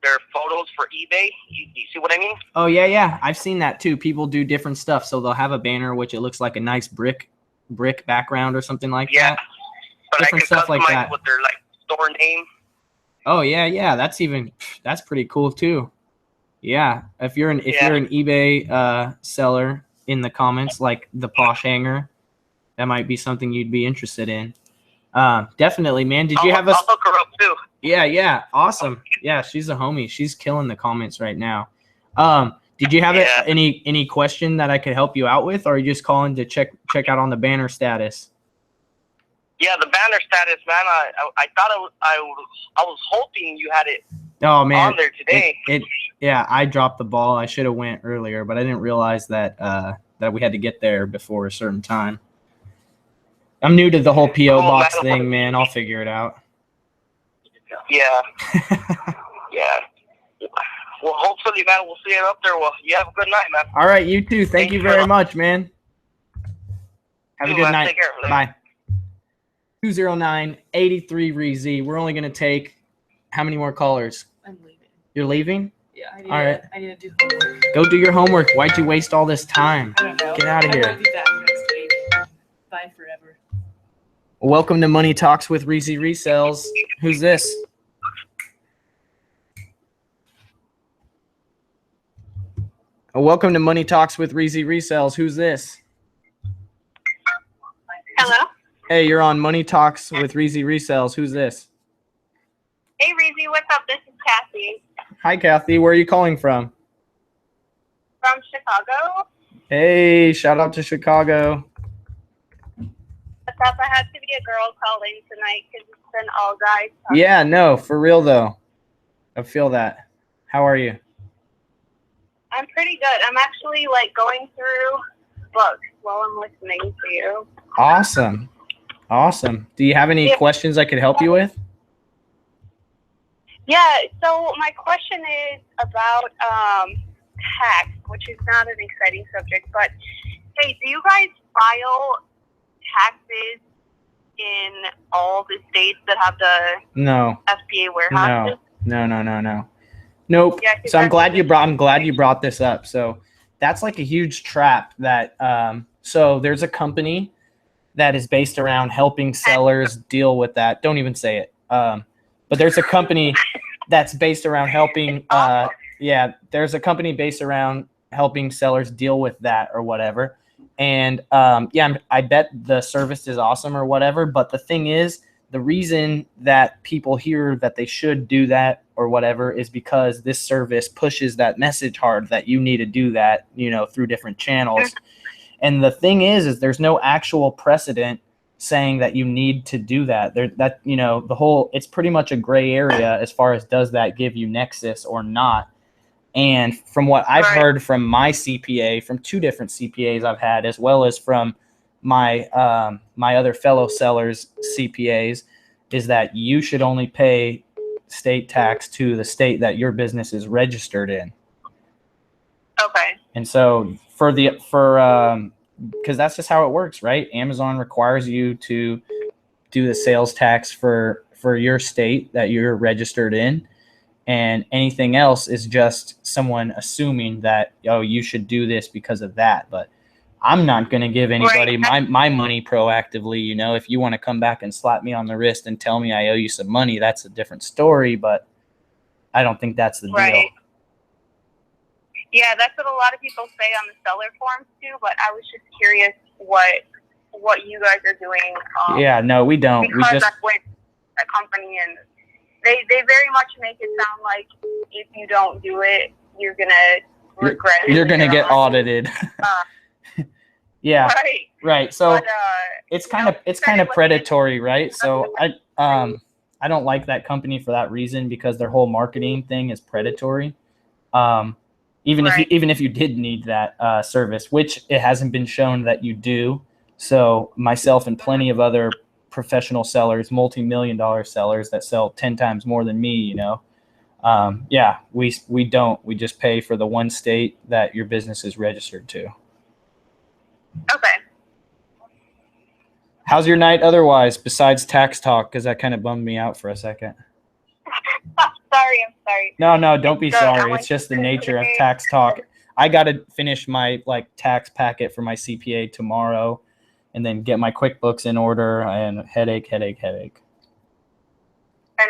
their photos for eBay. You see what I mean? Oh yeah. I've seen that too. People do different stuff. So they'll have a banner which it looks like a nice brick background or something like that. But different stuff like that with their store name. Oh yeah. That's pretty cool too. Yeah. If you're an eBay seller in the comments, like the Posh Hanger, that might be something you'd be interested in. Definitely, man. Did you have I'll hook her up too. Yeah. Awesome. Yeah, she's a homie. She's killing the comments right now. Did you have any question that I could help you out with, or are you just calling to check out on the banner status? Yeah, the banner status, man. I thought I was hoping you had it. Oh man, on there today. Yeah, I dropped the ball. I should have went earlier, but I didn't realize that we had to get there before a certain time. I'm new to the whole PO box thing, man. I'll figure it out. Yeah. Yeah. Well, hopefully, man, we'll see it up there. Well, you have a good night, man. All right, you too. Thank you very much, man. Have a good night. Take care. Bye. 209-83 REEZY. We're only going to take how many more callers? I'm leaving. You're leaving? Yeah, I need to do homework. Go do your homework. Why'd you waste all this time? I don't know. Get out of here. I might be back next week. Bye forever. Welcome to Money Talks with REEZY Resells. Who's this? Welcome to Money Talks with REEZY Resells. Who's this? Hello? Hey, you're on Money Talks with REEZY Resells. Who's this? Hey, REEZY, what's up? This is Kathy. Hi, Kathy. Where are you calling from? From Chicago. Hey, shout out to Chicago. What's up? I had to be a girl calling tonight because it's been all guys. Yeah, no, for real, though. I feel that. How are you? I'm pretty good. I'm actually, going through books while I'm listening to you. Awesome. Do you have any questions I could help you with? Yeah, so my question is about tax, which is not an exciting subject, but hey, do you guys file taxes in all the states that have the FBA warehouses? No. Nope. Yeah, so I'm glad you brought this up. So that's like a huge trap that so there's a company that is based around helping sellers deal with that. Don't even say it. But there's a company that's based around helping there's a company based around helping sellers deal with that or whatever. And I bet the service is awesome or whatever, but the thing is, the reason that people hear that they should do that or whatever is because this service pushes that message hard that you need to do that, through different channels. And the thing is there's no actual precedent saying that you need to do that. It's pretty much a gray area as far as does that give you nexus or not. And from what I've heard from my CPA, from two different CPAs I've had, as well as from my other fellow sellers CPAs, is that you should only pay state tax to the state that your business is registered in. Okay. And so because that's just how it works, right? Amazon requires you to do the sales tax for your state that you're registered in, and anything else is just someone assuming that, you should do this because of that. But I'm not going to give anybody my money proactively. If you want to come back and slap me on the wrist and tell me I owe you some money, that's a different story, but I don't think that's the deal. Yeah, that's what a lot of people say on the seller forms too, but I was just curious what you guys are doing. Yeah, no, we don't. Because I went to a company and they very much make it sound like if you don't do it, you're going to regret it. You're going to get audited. Yeah. Right. So but, it's kind of predatory, right? So I I don't like that company for that reason, because their whole marketing thing is predatory. Even if you did need that service, which it hasn't been shown that you do. So myself and plenty of other professional sellers, multi-million-dollar sellers that sell 10 times more than me, you know, we don't. We just pay for the one state that your business is registered to. Okay. How's your night otherwise, besides tax talk? Because that kind of bummed me out for a second. I'm sorry. No, don't be sorry. It's just the nature of tax talk. I got to finish my tax packet for my CPA tomorrow, and then get my QuickBooks in order, and headache. I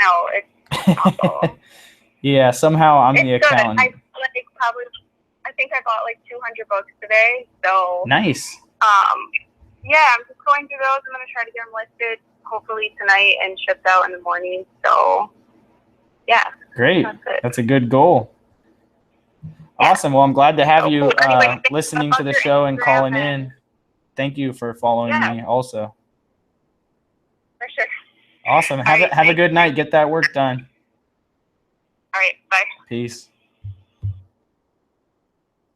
know, it's awful. Yeah, somehow I'm the accountant. I think I bought like 200 books today. So nice. Yeah, I'm just going through those. I'm gonna try to get them listed hopefully tonight and shipped out in the morning. So yeah. Great. That's a good goal. Awesome. Well, I'm glad to have you listening to the show and calling in. Thank you for following me also. For sure. Awesome. Have a good night. Get that work done. All right. Bye. Peace.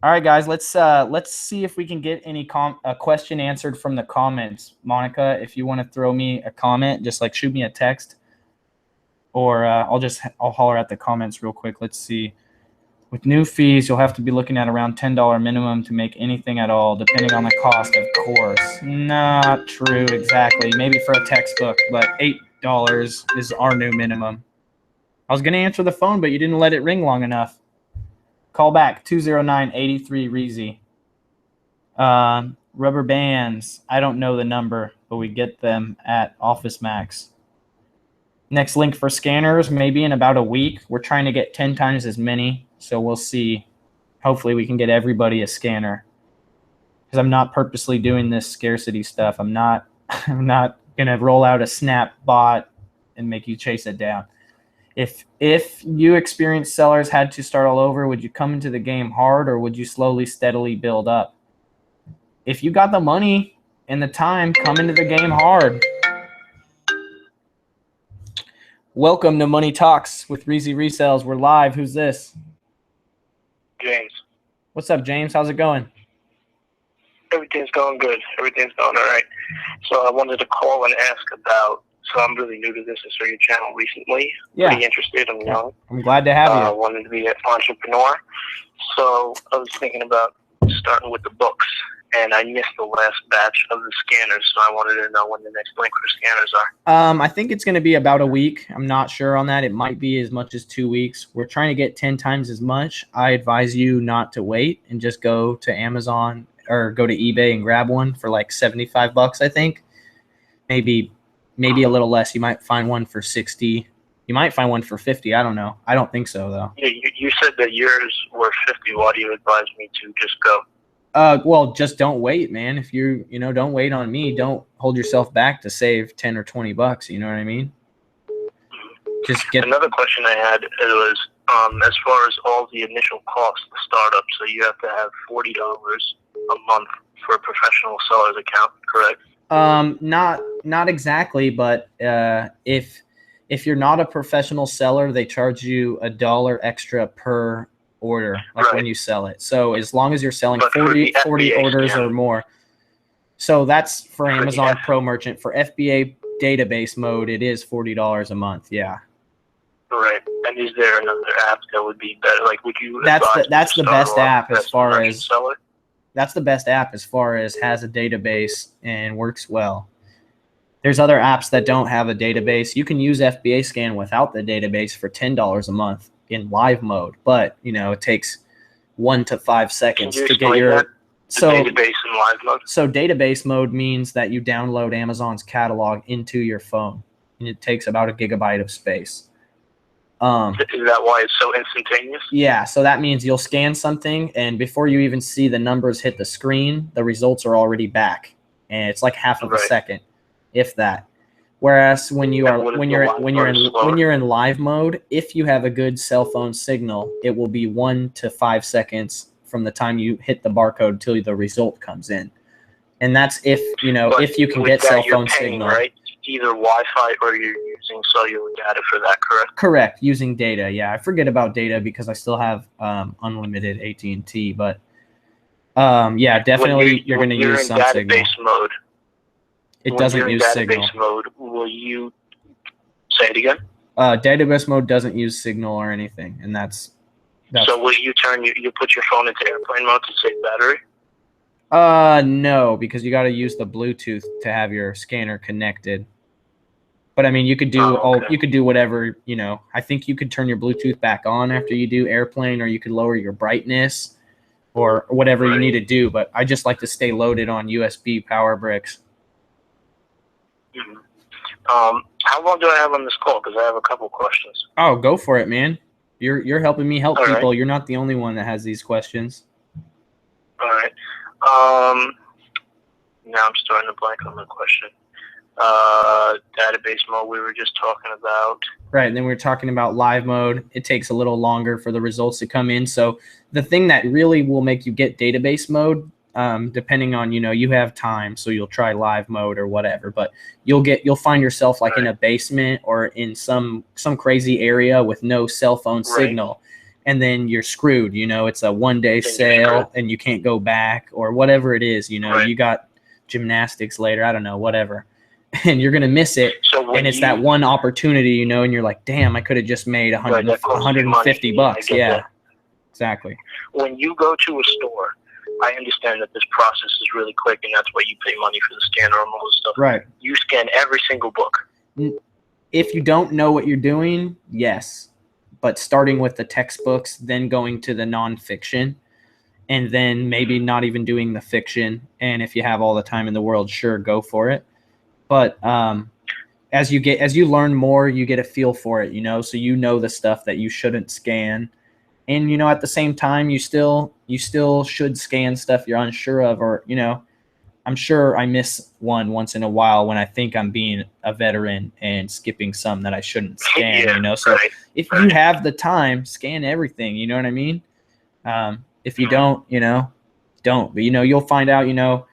All right, guys. Let's see if we can get any a question answered from the comments. Monica, if you want to throw me a comment, just shoot me a text, or I'll holler at the comments real quick. Let's see. With new fees, you'll have to be looking at around $10 minimum to make anything at all, depending on the cost, of course. Not true exactly. Maybe for a textbook, but $8 is our new minimum. I was going to answer the phone, but you didn't let it ring long enough. Call back, 209-83-REEZY. Rubber bands, I don't know the number, but we get them at Office Max. Next link for scanners, maybe in about a week. We're trying to get 10 times as many. So we'll see. Hopefully we can get everybody a scanner, because I'm not purposely doing this scarcity stuff. I'm not going to roll out a Snap bot and make you chase it down. If you experienced sellers had to start all over, would you come into the game hard, or would you slowly, steadily build up? If you got the money and the time, come into the game hard. Welcome to Money Talks with REEZY Resells. We're live. Who's this? James. What's up, James? How's it going? Everything's going good. Everything's going all right. So I wanted to call and ask about, so I'm really new to this. I saw your channel recently. Yeah. Pretty interested. I'm young. I'm glad to have you. I wanted to be an entrepreneur. So I was thinking about starting with the books, and I missed the last batch of the scanners, so I wanted to know when the next link for scanners are. I think it's going to be about a week. I'm not sure on that. It might be as much as 2 weeks. We're trying to get 10 times as much. I advise you not to wait and just go to Amazon or go to eBay and grab one for like $75, I think. Maybe a little less. You might find one for 60. You might find one for 50. I don't know. I don't think so, though. Yeah, you said that yours were 50. Why do you advise me to just go? Well, just don't wait, man. If don't wait on me. Don't hold yourself back to save 10 or $20. You know what I mean? Just get. Another question I had was, as far as all the initial costs, the startup. So you have to have $40 a month for a professional seller's account, correct? Not exactly, but if you're not a professional seller, they charge you $1 extra per order, when you sell it. So as long as you're selling 40 orders or more. So that's for Amazon Pro Merchant. For FBA database mode, it is $40 a month. Yeah. Right. And is there another app that would be better? Like, would you? That's the best app as far as. That's the best app as far as has a database and works well. There's other apps that don't have a database. You can use FBA Scan without the database for $10 a month in live mode, but it takes 1 to 5 seconds to get your database in live mode. So database mode means that you download Amazon's catalog into your phone, and it takes about 1 gigabyte of space. Is that why it's so instantaneous? Yeah, so that means you'll scan something, and before you even see the numbers hit the screen, the results are already back, and it's like half of a second, if that. Whereas when you're in live mode, if you have a good cell phone signal, it will be 1 to 5 seconds from the time you hit the barcode till the result comes in, and that's if you can get cell phone signal. Right? either Wi-Fi or you're using cellular data for that, correct? Correct, using data. Yeah, I forget about data because I still have unlimited AT&T, but yeah, definitely you're going to use some signal. Database mode. It doesn't use signal. Database mode, will you say it again? Database mode doesn't use signal or anything, and that's so will you you put your phone into airplane mode to save battery? No, because you got to use the Bluetooth to have your scanner connected. But I mean, you could do you could do whatever, you know. I think you could turn your Bluetooth back on after you do airplane, or you could lower your brightness, or whatever you need to do. But I just like to stay loaded on USB power bricks. How long do I have on this call? Because I have a couple questions. Oh, go for it, man. You're helping me help All people. right. You're not the only one that has these questions. All right. Now I'm starting to blank on the question. Database mode we were just talking about. Right, and then we were talking about live mode. It takes a little longer for the results to come in. So the thing that really will make you get database mode, depending on, you know, you have time, so you'll try live mode or whatever, but you'll find yourself like in a basement or in some crazy area with no cell phone signal, and then you're screwed. You know, it's a one-day sale and you can't go back or whatever it is. You know, you got gymnastics later, I don't know, whatever. And you're going to miss it. And it's that one opportunity, you know, and you're like, damn, I could have just made $150. Yeah, exactly. When you go to a store, I understand that this process is really quick, and that's why you pay money for the scanner and all this stuff. Right. You scan every single book. If you don't know what you're doing, yes. But starting with the textbooks, then going to the nonfiction, and then maybe not even doing the fiction. And if you have all the time in the world, sure, go for it. But as you learn more, you get a feel for it, you know, so you know the stuff that you shouldn't scan. And, you know, at the same time, you still should scan stuff you're unsure of, or, you know, I'm sure I miss once in a while when I think I'm being a veteran and skipping some that I shouldn't scan, you know. So if you have the time, scan everything, you know what I mean? If you don't, you know, don't. But, you know, you'll find out, you know,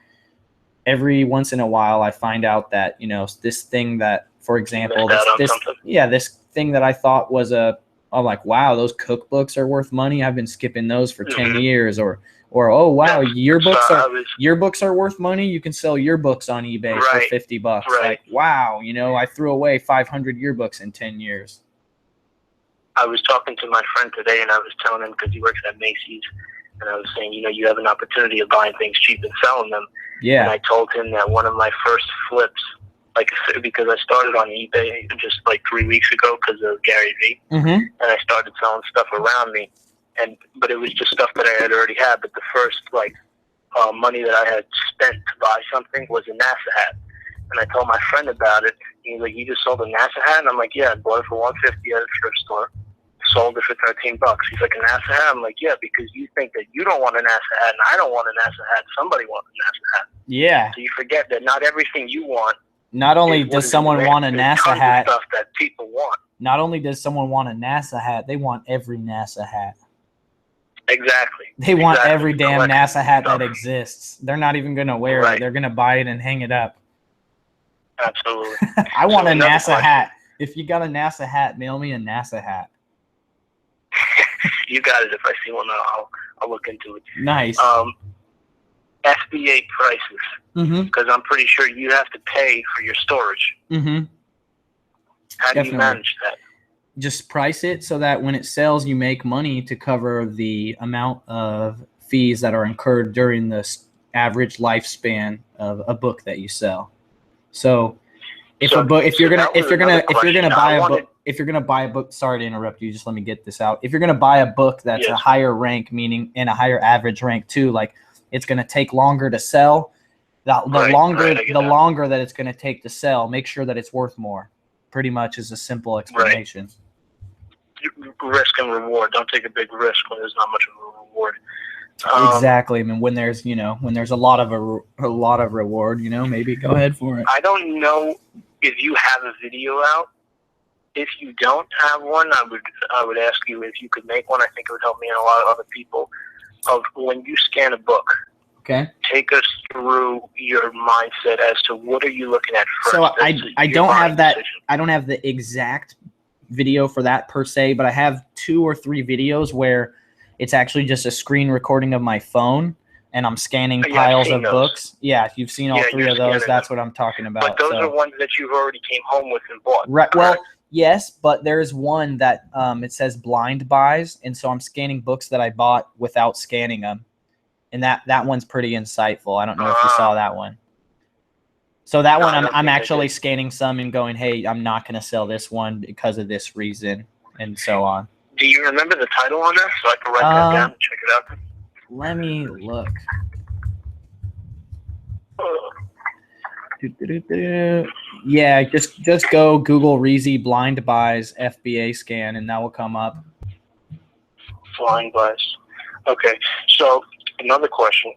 every once in a while I find out that, you know, this thing that, for example, this thing that I thought was I'm like, wow, those cookbooks are worth money. I've been skipping those for 10 years. Or oh, wow, yearbooks are worth money. You can sell yearbooks on eBay for $50. Like, wow, you know, I threw away 500 yearbooks in 10 years. I was talking to my friend today, and I was telling him, because he works at Macy's, and I was saying, you know, you have an opportunity of buying things cheap and selling them. Yeah. And I told him that one of my first flips, like, because I started on eBay just like 3 weeks ago because of Gary Vee, and I started selling stuff around me, but it was just stuff that I had already had. But the first money that I had spent to buy something was a NASA hat, and I told my friend about it. He's like, "You just sold a NASA hat?" And I'm like, "Yeah, I bought it for $150 at a thrift store. Sold it for $13." He's like, "A NASA hat?" I'm like, "Yeah, because you think that you don't want a NASA hat, and I don't want a NASA hat. Somebody wants a NASA hat." Yeah. So you forget that not everything you want. Not only does someone want a NASA hat, stuff that people want. Not only does someone want a NASA hat, they want every NASA hat. Exactly. They want every damn NASA hat that exists. They're not even going to wear it. They're going to buy it and hang it up. Absolutely. I want a NASA hat. If you got a NASA hat, mail me a NASA hat. You got it. If I see one, I'll look into it. Nice. FBA prices, because I'm pretty sure you have to pay for your storage. How do you manage that? Just price it so that when it sells, you make money to cover the amount of fees that are incurred during the average lifespan of a book that you sell. So, if you're gonna buy a book, sorry to interrupt you, just let me get this out. If you're gonna buy a book that's a higher rank, meaning in a higher average rank too, like it's gonna take longer to sell. The longer that it's gonna take to sell, make sure that it's worth more. Pretty much is a simple explanation. Risk and reward. Don't take a big risk when there's not much of a reward. Exactly. I mean, when there's a lot of reward, you know, maybe go ahead for it. I don't know if you have a video out. If you don't have one, I would ask you if you could make one. I think it would help me and a lot of other people. Of when you scan a book, Okay. Take us through your mindset as to what are you looking at first. So I don't have that. I don't have the exact video for that per se, but I have 2 or 3 videos where it's actually just a screen recording of my phone and I'm scanning piles of books. Yeah, if you've seen all 3 of those, that's what I'm talking about. But those are ones that you've already came home with and bought. Right. Well, yes, but there's one that it says blind buys, and so I'm scanning books that I bought without scanning them. And that one's pretty insightful. I don't know if you saw that one. So that one, I'm actually scanning some and going, hey, I'm not going to sell this one because of this reason, and so on. Do you remember the title on that so I can write that down and check it out? Let me look. Yeah, just go Google REEZY blind buys FBA scan, and that will come up. Blind buys. Okay, so another question.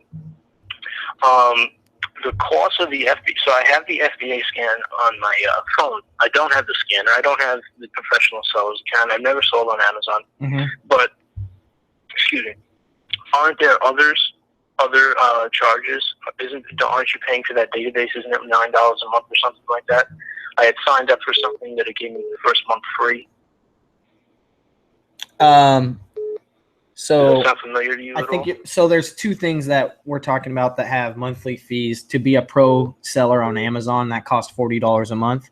The cost of the FBA, so I have the FBA scan on my phone. I don't have the scanner. I don't have the professional seller's account. I've never sold on Amazon. But, excuse me, aren't there other charges? Aren't you paying for that database? Isn't it $9 a month or something like that? I had signed up for something that it gave me the first month free. So does that sound familiar to you I at think all? so. There's 2 things that we're talking about that have monthly fees. To be a pro seller on Amazon, that costs $40 a month.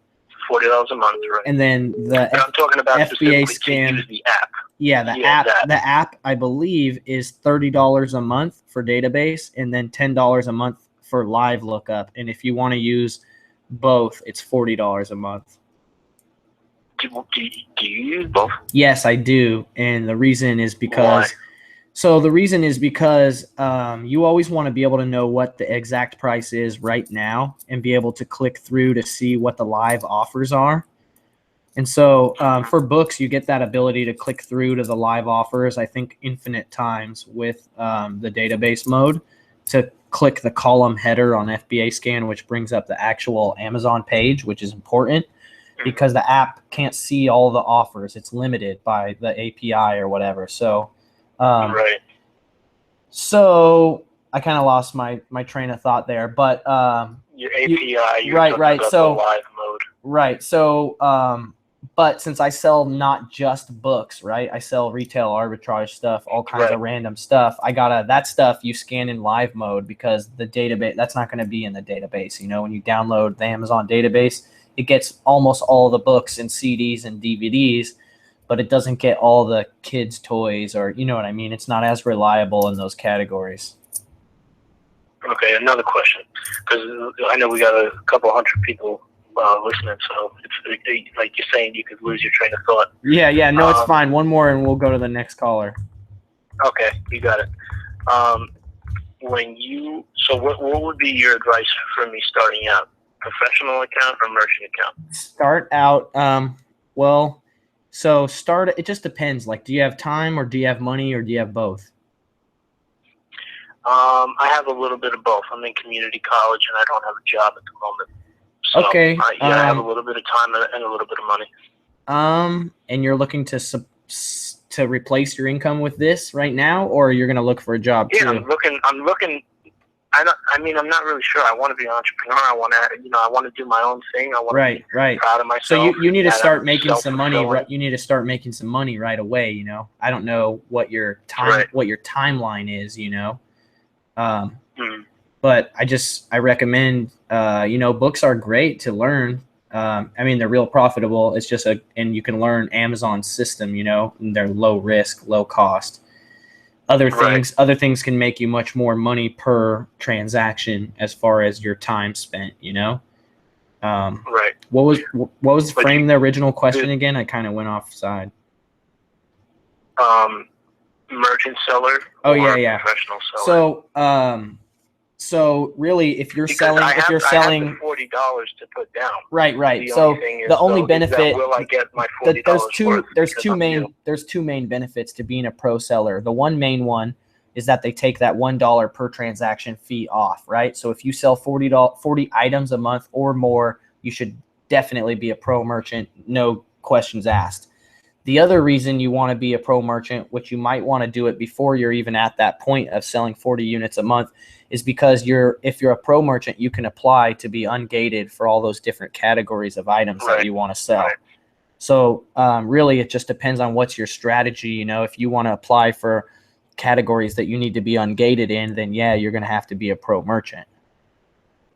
$40 a month, right? And then the I'm talking about FBA scan. to use the app. Yeah, the app I believe is $30 a month for database, and then $10 a month for live lookup. And if you want to use both, it's $40 a month. Do you use both? Yes, I do, and the reason is because. Why? So the reason is because you always want to be able to know what the exact price is right now and be able to click through to see what the live offers are. And so for books, you get that ability to click through to the live offers, I think, infinite times with the database mode to click the column header on FBA scan, which brings up the actual Amazon page, which is important because the app can't see all the offers. It's limited by the API or whatever. So, right. So I kind of lost my train of thought there, but your API, you're right. So the live mode. Right. So, but since I sell not just books, right? I sell retail arbitrage stuff, all kinds of random stuff. That stuff you scan in live mode because the database, that's not going to be in the database. You know, when you download the Amazon database, it gets almost all the books and CDs and DVDs, but it doesn't get all the kids' toys or, you know what I mean? It's not as reliable in those categories. Okay, another question, because I know we got a couple hundred people listening, so it's like you're saying you could lose your train of thought. Yeah, no, it's fine. One more and we'll go to the next caller. Okay, you got it. What would be your advice for me starting out? Professional account or merchant account? Start out, it just depends. Like, do you have time or do you have money or do you have both? I have a little bit of both. I'm in community college and I don't have a job at the moment. So, okay. I have a little bit of time and a little bit of money. And you're looking to replace your income with this right now, or you're going to look for a job too? Yeah, I'm looking. I'm not really sure. I want to be an entrepreneur. I want to do my own thing. I want to be proud of myself. So you need to start making some money. You need to start making some money right away. You know, I don't know what your timeline is. You know, but I recommend. Books are great to learn. They're real profitable. It's just and you can learn Amazon's system. You know, and they're low risk, low cost. Other things can make you much more money per transaction as far as your time spent, you know? Right. What was the original question again? I kind of went offside. Merchant seller. Oh yeah. Professional seller. So really, if you're selling, I have $40 to put down. Right. So the only benefit, will I get my $40 there's two main benefits to being a pro seller. The one main one is that they take that $1 per transaction fee off, right? So if you sell 40 items a month or more, you should definitely be a pro merchant, no questions asked. The other reason you want to be a pro merchant, which you might want to do it before you're even at that point of selling 40 units a month, is because if you're a pro merchant, you can apply to be ungated for all those different categories of items that you want to sell. Right. So really, it just depends on what's your strategy. You know, if you want to apply for categories that you need to be ungated in, then yeah, you're going to have to be a pro merchant.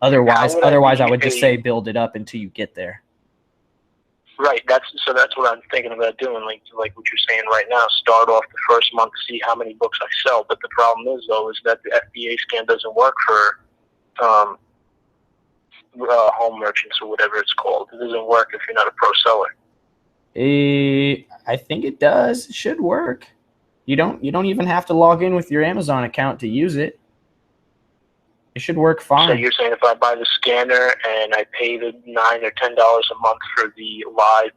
Otherwise, I would just say build it up until you get there. Right. That's what I'm thinking about doing. Like what you're saying right now. Start off the first month, see how many books I sell. But the problem is that the FBA scan doesn't work for home merchants or whatever it's called. It doesn't work if you're not a pro seller. I think it does. It should work. You don't even have to log in with your Amazon account to use it. It should work fine. So you're saying if I buy the scanner and I pay the $9 or $10 a month for the live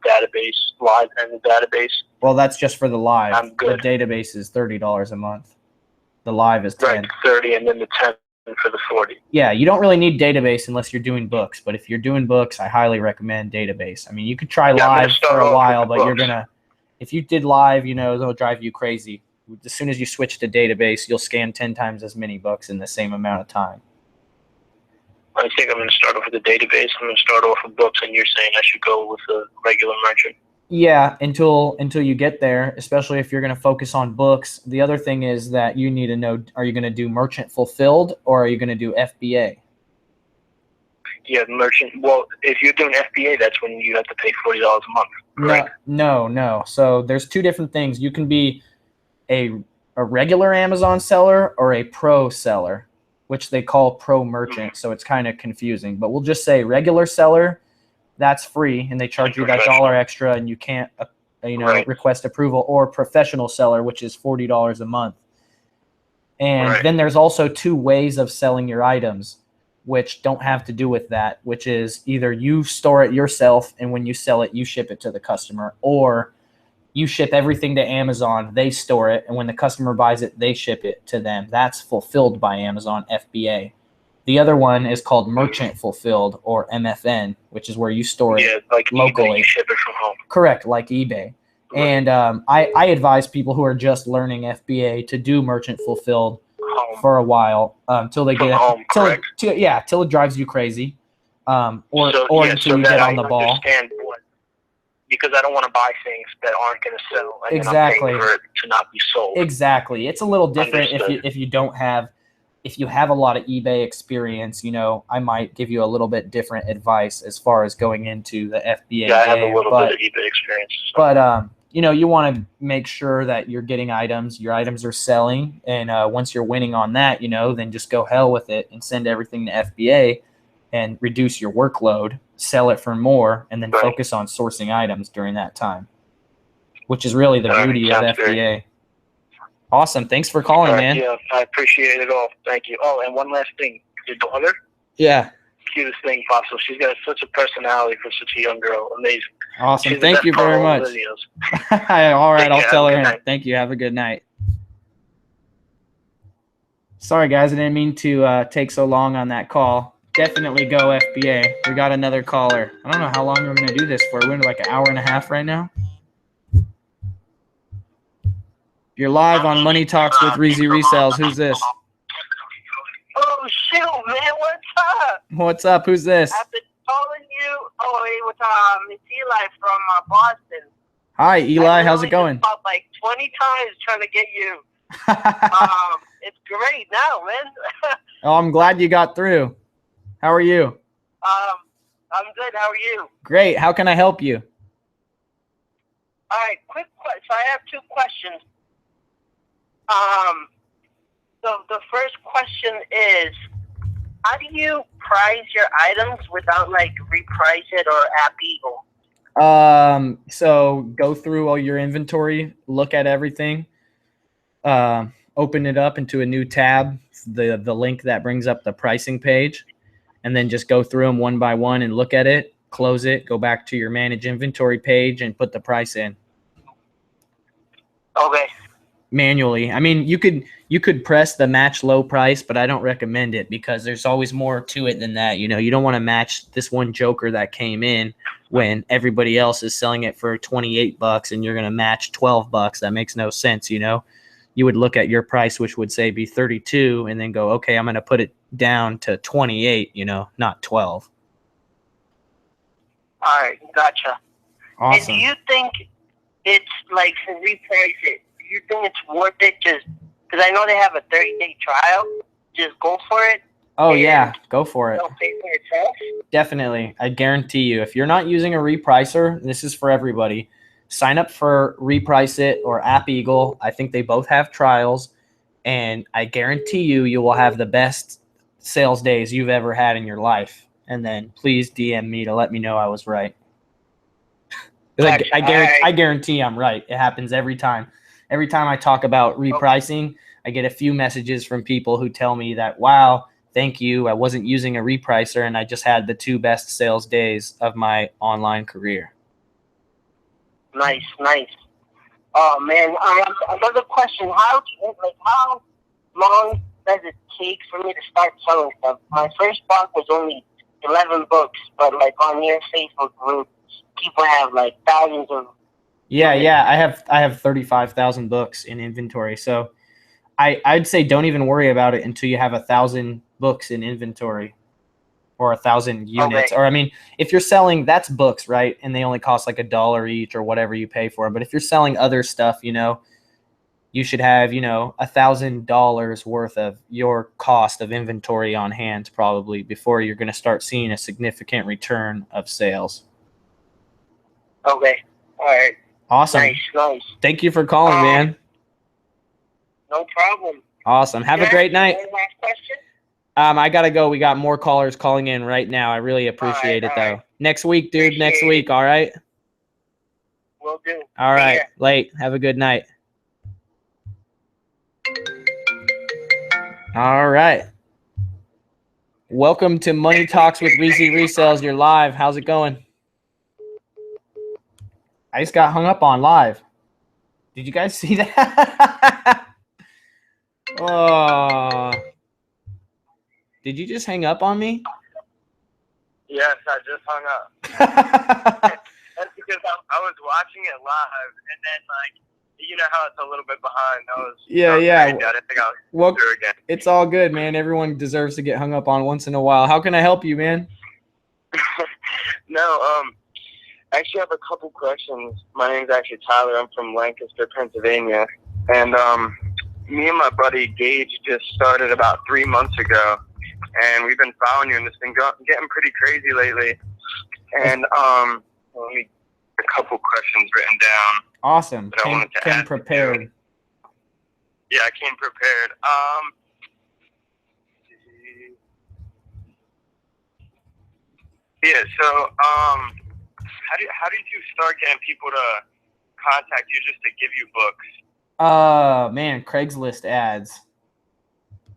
and the database? Well, that's just for the live. I'm good. The database is $30 a month. The live is $10. Right, 30 and then the 10 for the 40. Yeah, you don't really need database unless you're doing books. But if you're doing books, I highly recommend database. I mean, you could try live for a while, but if you did live, it'll drive you crazy. As soon as you switch to database, you'll scan 10 times as many books in the same amount of time. I think I'm going to start off with the database. I'm going to start off with books, and you're saying I should go with a regular merchant. Yeah, until you get there, especially if you're going to focus on books. The other thing is that you need to know, are you going to do merchant fulfilled or are you going to do FBA? Yeah, merchant. Well, if you're doing FBA, that's when you have to pay $40 a month, correct? No. So there's two different things. You can be a regular Amazon seller or a pro seller, which they call pro merchant. So it's kind of confusing, but we'll just say regular seller. That's free, and they charge you that $1 extra, and you can't, request approval. Or professional seller, which is $40 a month. And then there's also two ways of selling your items, which don't have to do with that, which is either you store it yourself, and when you sell it, you ship it to the customer, or you ship everything to Amazon, they store it, and when the customer buys it, they ship it to them. That's fulfilled by Amazon, FBA. The other one is called merchant fulfilled, or MFN, which is where you store it like locally. eBay, you ship it from home. Correct, like eBay. Right. And I advise people who are just learning FBA to do merchant fulfilled for a while till they get home, till it drives you crazy, or until you get on the ball. Because I don't want to buy things that aren't going to sell. And exactly. I'm paying for it to not be sold. Exactly. It's a little different if you have a lot of eBay experience. I might give you a little bit different advice as far as going into the FBA. Yeah, I have a little bit of eBay experience. So. But you want to make sure that you're getting items. Your items are selling, and once you're winning on that, then just go hell with it and send everything to FBA and reduce your workload, sell it for more, and then focus on sourcing items during that time, which is really the beauty of FBA. Great. Awesome. Thanks for calling, man. Yeah, I appreciate it all. Thank you. Oh, and one last thing. Your daughter? Yeah. Cutest thing possible. She's got such a personality for such a young girl. Amazing. Awesome. Thank you very much. All right. I'll tell her. Thank you. Have a good night. Sorry, guys. I didn't mean to take so long on that call. Definitely go FBA. We got another caller. I don't know how long we're going to do this for. We're in like an hour and a half right now. You're live on Money Talks with REEZY Resells. Who's this? Oh, shoot, man. What's up? What's up? Who's this? I've been calling you. Oh, it was it's Eli from Boston. Hi, Eli. How's it going? Called like 20 times trying to get you. It's great now, man. Oh, I'm glad you got through. How are you? I'm good. How are you? Great. How can I help you? All right, quick question. So I have two questions. So the first question is, how do you price your items without reprice it or App Eagle? So go through all your inventory, look at everything, open it up into a new tab, the link that brings up the pricing page, and then just go through them one by one and look at it, close it, go back to your manage inventory page and put the price in. Okay. manually. I mean, you could press the match low price, but I don't recommend it because there's always more to it than that. You know, you don't want to match this one joker that came in when everybody else is selling it for $28 and you're going to match $12. That makes no sense, you know. You would look at your price, which would say be 32, and then go, okay, I'm going to put it down to 28, you know, not 12. All right, gotcha. Awesome. And do you think it's like to reprice it? Do you think it's worth it? Just because I know they have a 30-day trial. Just go for it. Oh yeah, go for it. Don't pay for yourself. Definitely, I guarantee you. If you're not using a repricer, this is for everybody. Sign up for Reprice It or App Eagle. I think they both have trials, and I guarantee you will have the best sales days you've ever had in your life. And then please DM me to let me know I was right. I guarantee I'm right. It happens every time. Every time I talk about repricing, I get a few messages from people who tell me that, wow, thank you. I wasn't using a repricer, and I just had the 2 best sales days of my online career. Nice. Oh man, another question: how long does it take for me to start selling stuff? My first book was only 11 books, but like on your Facebook group, people have like thousands of. Yeah. I have 35,000 books in inventory, so I'd say don't even worry about it until you have 1,000 books in inventory. Or 1,000 units. Okay. Or I mean, if you're selling, that's books, right? And they only cost like $1 each or whatever you pay for them. But if you're selling other stuff, you know, you should have, you know, $1,000 worth of your cost of inventory on hand probably before you're going to start seeing a significant return of sales. Okay. All right. Awesome. Nice. Thank you for calling, man. No problem. Awesome. Have a great night. One last question. I gotta go. We got more callers calling in right now. I really appreciate it, though. Next week, dude. Next week. All right. Will do. All right. Late. Have a good night. All right. Welcome to Money Talks with REEZY Resells. You're live. How's it going? I just got hung up on live. Did you guys see that? Oh. Did you just hang up on me? Yes, I just hung up. That's because I was watching it live, and then, like, you know how it's a little bit behind. Yeah. I didn't think I was through again. It's all good, man. Everyone deserves to get hung up on once in a while. How can I help you, man? No, I actually have a couple questions. My name's actually Tyler. I'm from Lancaster, Pennsylvania. And me and my buddy Gage just started about 3 months ago. And we've been following you, and it's been getting pretty crazy lately. And let me a couple questions written down. Awesome. Came prepared. Yeah, I came prepared. Yeah. So, how did you start getting people to contact you just to give you books? Man, Craigslist ads.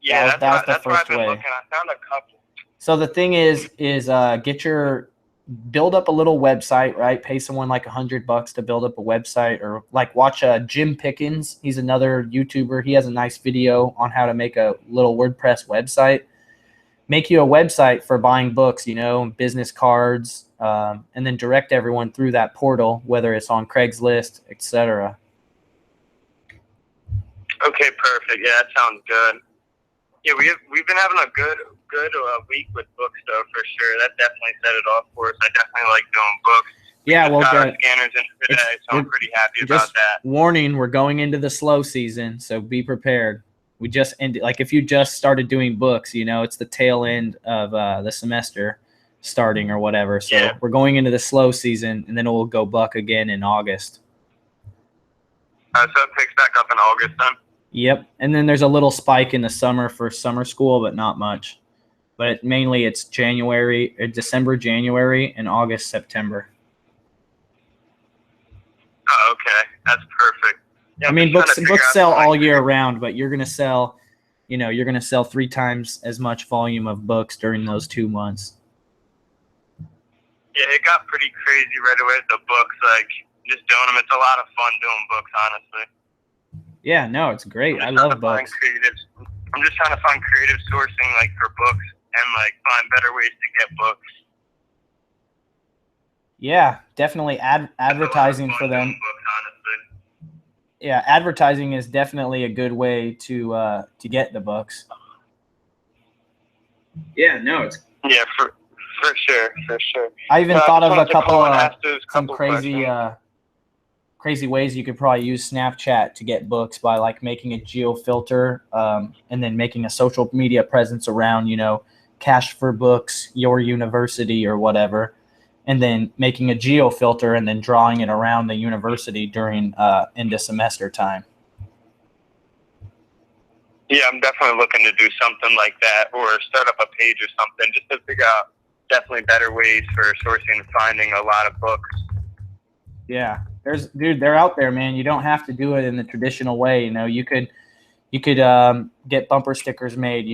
Yeah, that's the what I've first been way. looking. I found a couple. So the thing is build up a little website, right? Pay someone like $100 to build up a website, or like watch Jim Pickens. He's another YouTuber. He has a nice video on how to make a little WordPress website. Make you a website for buying books, you know, business cards, and then direct everyone through that portal, whether it's on Craigslist, etc. Okay, perfect. Yeah, that sounds good. Yeah, we've been having a good week with books, though, for sure. That definitely set it off for us. I definitely like doing books. Yeah, well, got our scanners in today, so I'm pretty happy about that. Warning, we're going into the slow season, so be prepared. We just ended, like, if you just started doing books, you know, it's the tail end of the semester starting or whatever. So we're going into the slow season, and then it will go buck again in August. So it picks back up in August then? Yep, and then there's a little spike in the summer for summer school, but not much. But mainly it's December, January, and August, September. Oh, okay. That's perfect. Yeah, I mean, books sell all year round, but you're going to sell, you know, you're going to sell 3 times as much volume of books during those 2 months. Yeah, it got pretty crazy right away with the books. Like, just doing them. It's a lot of fun doing books, honestly. Yeah, no, it's great. I I'm love books. just trying to find creative sourcing like for books and like find better ways to get books. Yeah, definitely advertising for them. Books, honestly. Yeah, advertising is definitely a good way to get the books. Yeah, no, it's Yeah, for sure. I even thought of a couple of some questions. crazy ways you could probably use Snapchat to get books by like making a geo filter and then making a social media presence around, Cash for Books, your university or whatever, and then making a geo filter and then drawing it around the university during end of semester time. Yeah, I'm definitely looking to do something like that or start up a page or something just to figure out definitely better ways for sourcing and finding a lot of books. Yeah, they're out there, man. You don't have to do it in the traditional way. You could get bumper stickers made,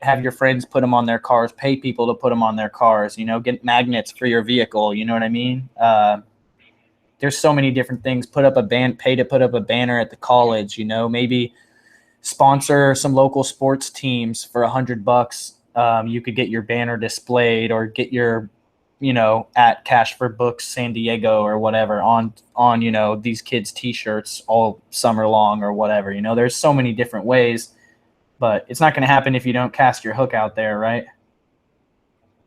have your friends put them on their cars, pay people to put them on their cars, get magnets for your vehicle. You know what I mean? There's so many different things. Pay to put up a banner at the college, maybe sponsor some local sports teams for $100. You could get your banner displayed or get your, at Cash for Books San Diego or whatever on these kids' T-shirts all summer long or whatever. There's so many different ways, but it's not going to happen if you don't cast your hook out there, right?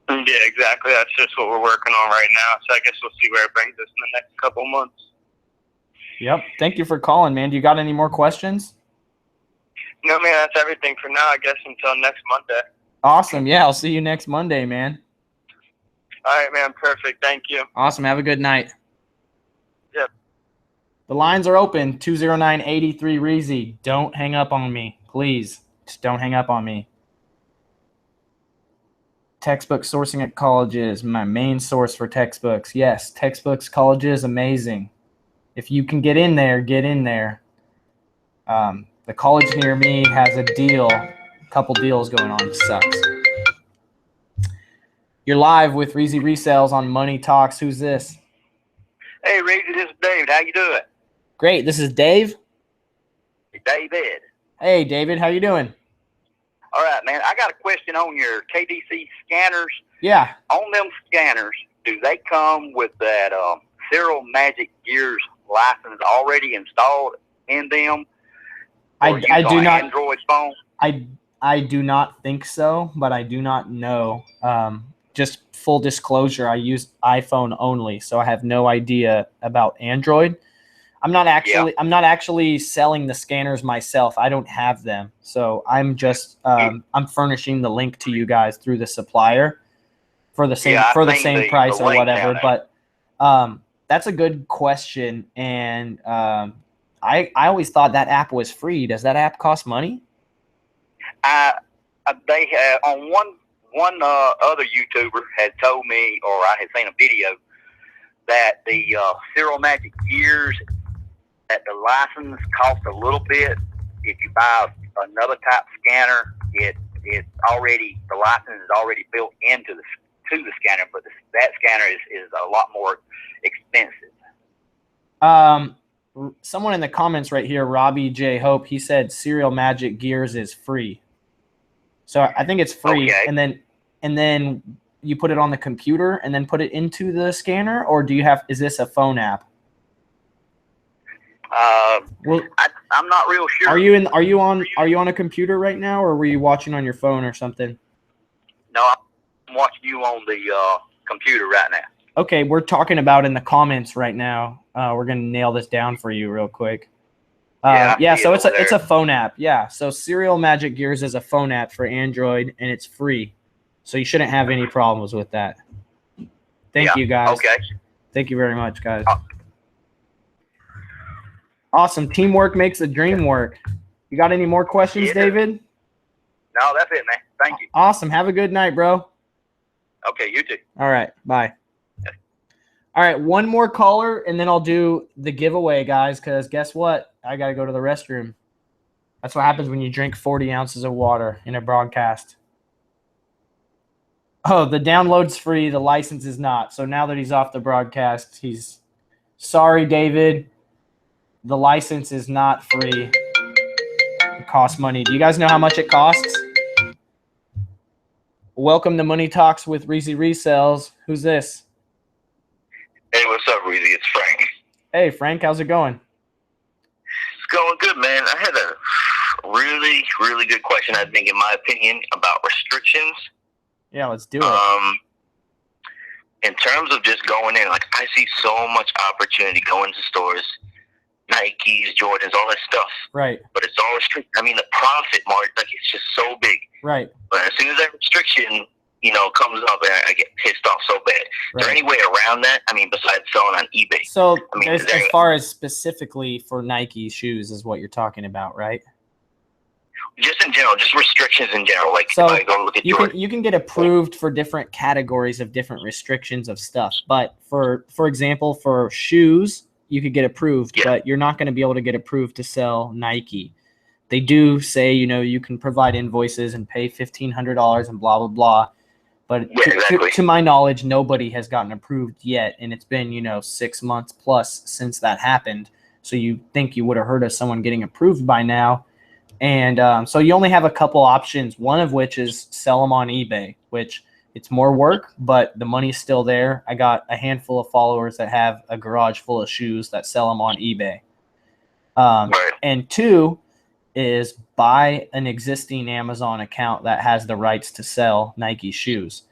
Yeah, exactly. That's just what we're working on right now. So I guess we'll see where it brings us in the next couple of months. Yep. Thank you for calling, man. Do you got any more questions? No, man, that's everything for now, I guess, until next Monday. Awesome. Yeah, I'll see you next Monday, man. All right, man. Perfect. Thank you. Awesome. Have a good night. Yep. The lines are open. 209-83 REEZY. Don't hang up on me, please. Just don't hang up on me. Textbook sourcing at colleges, my main source for textbooks. Yes, textbooks, colleges, amazing. If you can get in there, get in there. The college near me has a couple deals going on. Sucks. You're live with REEZY Resales on Money Talks. Who's this? Hey, REEZY, this is David. How you doing? Great. This is Dave. David. Hey, David. How you doing? All right, man. I got a question on your KDC scanners. Yeah. On them scanners, do they come with that Serial Magic Gears license already installed in them? I do not. Android phone? I do not think so, but I do not know. Just full disclosure, I use iPhone only, so I have no idea about Android. I'm not actually selling the scanners myself. I don't have them, so I'm just I'm furnishing the link to you guys through the supplier for the same price or whatever. But that's a good question, and I always thought that app was free. Does that app cost money? They have on one other YouTuber had told me, or I had seen a video that the Serial Magic Gears, that the license costs a little bit. If you buy another type scanner, it's already, the license is already built into the scanner, but that scanner is a lot more expensive. Someone in the comments right here, Robbie J. Hope, he said Serial Magic Gears is free. So I think it's free. Okay. And then you put it on the computer and then put it into the scanner, or is this a phone app? Well, I'm not real sure. Are you on a computer right now, or were you watching on your phone or something? No, I'm watching you on the computer right now. Okay, we're talking about in the comments right now. We're gonna nail this down for you real quick. So it's a phone app. Yeah, so Serial Magic Gears is a phone app for Android, and it's free, so you shouldn't have any problems with that. Thank you, guys. Okay. Thank you very much, guys. Awesome. Teamwork makes the dream work. You got any more questions, David? No, that's it, man. Thank you. Awesome. Have a good night, bro. Okay, you too. All right. Bye. All right, one more caller, and then I'll do the giveaway, guys, because guess what? I got to go to the restroom. That's what happens when you drink 40 ounces of water in a broadcast. Oh, the download's free. The license is not. So now that he's off the broadcast, sorry, David. The license is not free. cost money. Do you guys know how much it costs? Welcome to Money Talks with REEZY Resells. Who's this? Hey, what's up, Reezy? It's Frank. Hey, Frank. How's it going? It's going good, man. I had a really, really good question, I think, in my opinion, about restrictions. Yeah, let's do it. In terms of just going in, like, I see so much opportunity going to stores, Nikes, Jordans, all that stuff. Right. But it's all restricted. I mean, the profit margin, like, it's just so big. Right. But as soon as that restriction, comes up, I get pissed off so bad. Is there any way around that? I mean, besides selling on eBay? So, I mean, as far as specifically for Nike shoes is what you're talking about, right? Just in general, just restrictions in general. Like, so if I go look at you can get approved for different categories of different restrictions of stuff. But for example, for shoes, you could get approved, but you're not going to be able to get approved to sell Nike. They do say, you can provide invoices and pay $1,500 and blah, blah, blah. But to my knowledge, nobody has gotten approved yet. And it's been, 6 months plus since that happened. So you think you would have heard of someone getting approved by now. And so you only have a couple options, one of which is sell them on eBay, which it's more work, but the money's still there. I got a handful of followers that have a garage full of shoes that sell them on eBay. And two is buy an existing Amazon account that has the rights to sell Nike shoes.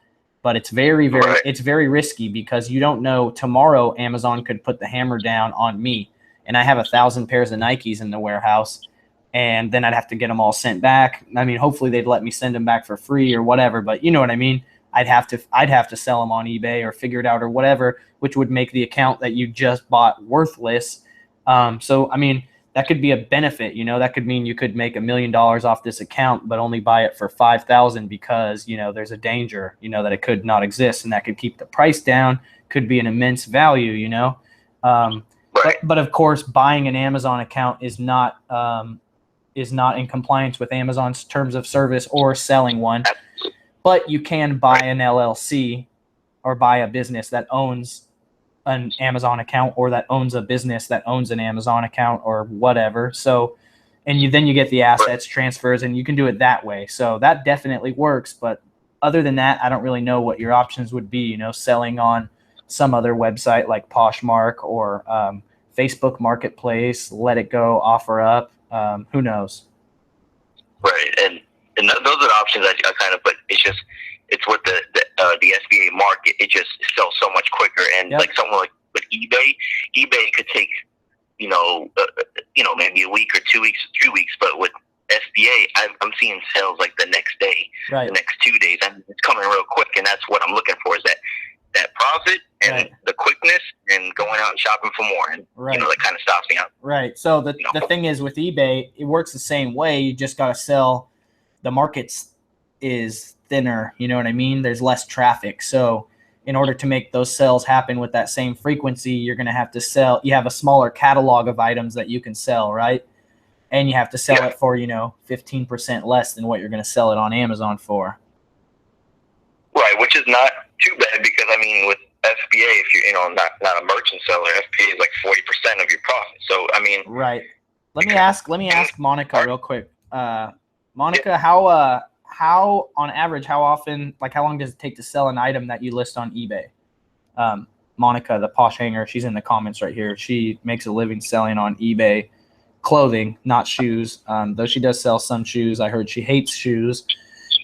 But it's very risky because you don't know, tomorrow Amazon could put the hammer down on me, and I have 1,000 pairs of Nikes in the warehouse. And then I'd have to get them all sent back. I mean, hopefully they'd let me send them back for free or whatever, but you know what I mean? I'd have to sell them on eBay or figure it out or whatever, which would make the account that you just bought worthless. So, I mean, that could be a benefit, that could mean you could make $1 million off this account, but only buy it for $5,000 because, there's a danger, that it could not exist, and that could keep the price down, could be an immense value, But of course, buying an Amazon account is not in compliance with Amazon's terms of service or selling one. But you can buy an LLC or buy a business that owns an Amazon account or that owns a business that owns an Amazon account or whatever. So, and then you get the assets transfers, and you can do it that way. So that definitely works. But other than that, I don't really know what your options would be, selling on some other website like Poshmark or Facebook Marketplace, Let It Go, OfferUp. Who knows? Right, and those are the options I kind of, but it's with the SBA market. It just sells so much quicker, and like something like with eBay could take maybe a week or 2 weeks, 3 weeks, but with SBA, I'm seeing sales like the next day, the next 2 days, and it's coming real quick, and that's what I'm looking for, is that profit and the quickness and going out and shopping for more, and that kind of stops me out. Right. So the thing is with eBay, it works the same way. You just got to sell. The markets is thinner. You know what I mean? There's less traffic. So in order to make those sales happen with that same frequency, you're going to have to sell. You have a smaller catalog of items that you can sell, right? And you have to sell it for 15% less than what you're going to sell it on Amazon for. Right, which is not too bad, because I mean, with FBA, if you're not a merchant seller, FBA is like 40% of your profit. So I mean, right. Let me ask Monica real quick. Monica, how on average, how often, like how long does it take to sell an item that you list on eBay? Monica, the posh hanger, she's in the comments right here. She makes a living selling on eBay clothing, not shoes. Though she does sell some shoes. I heard she hates shoes.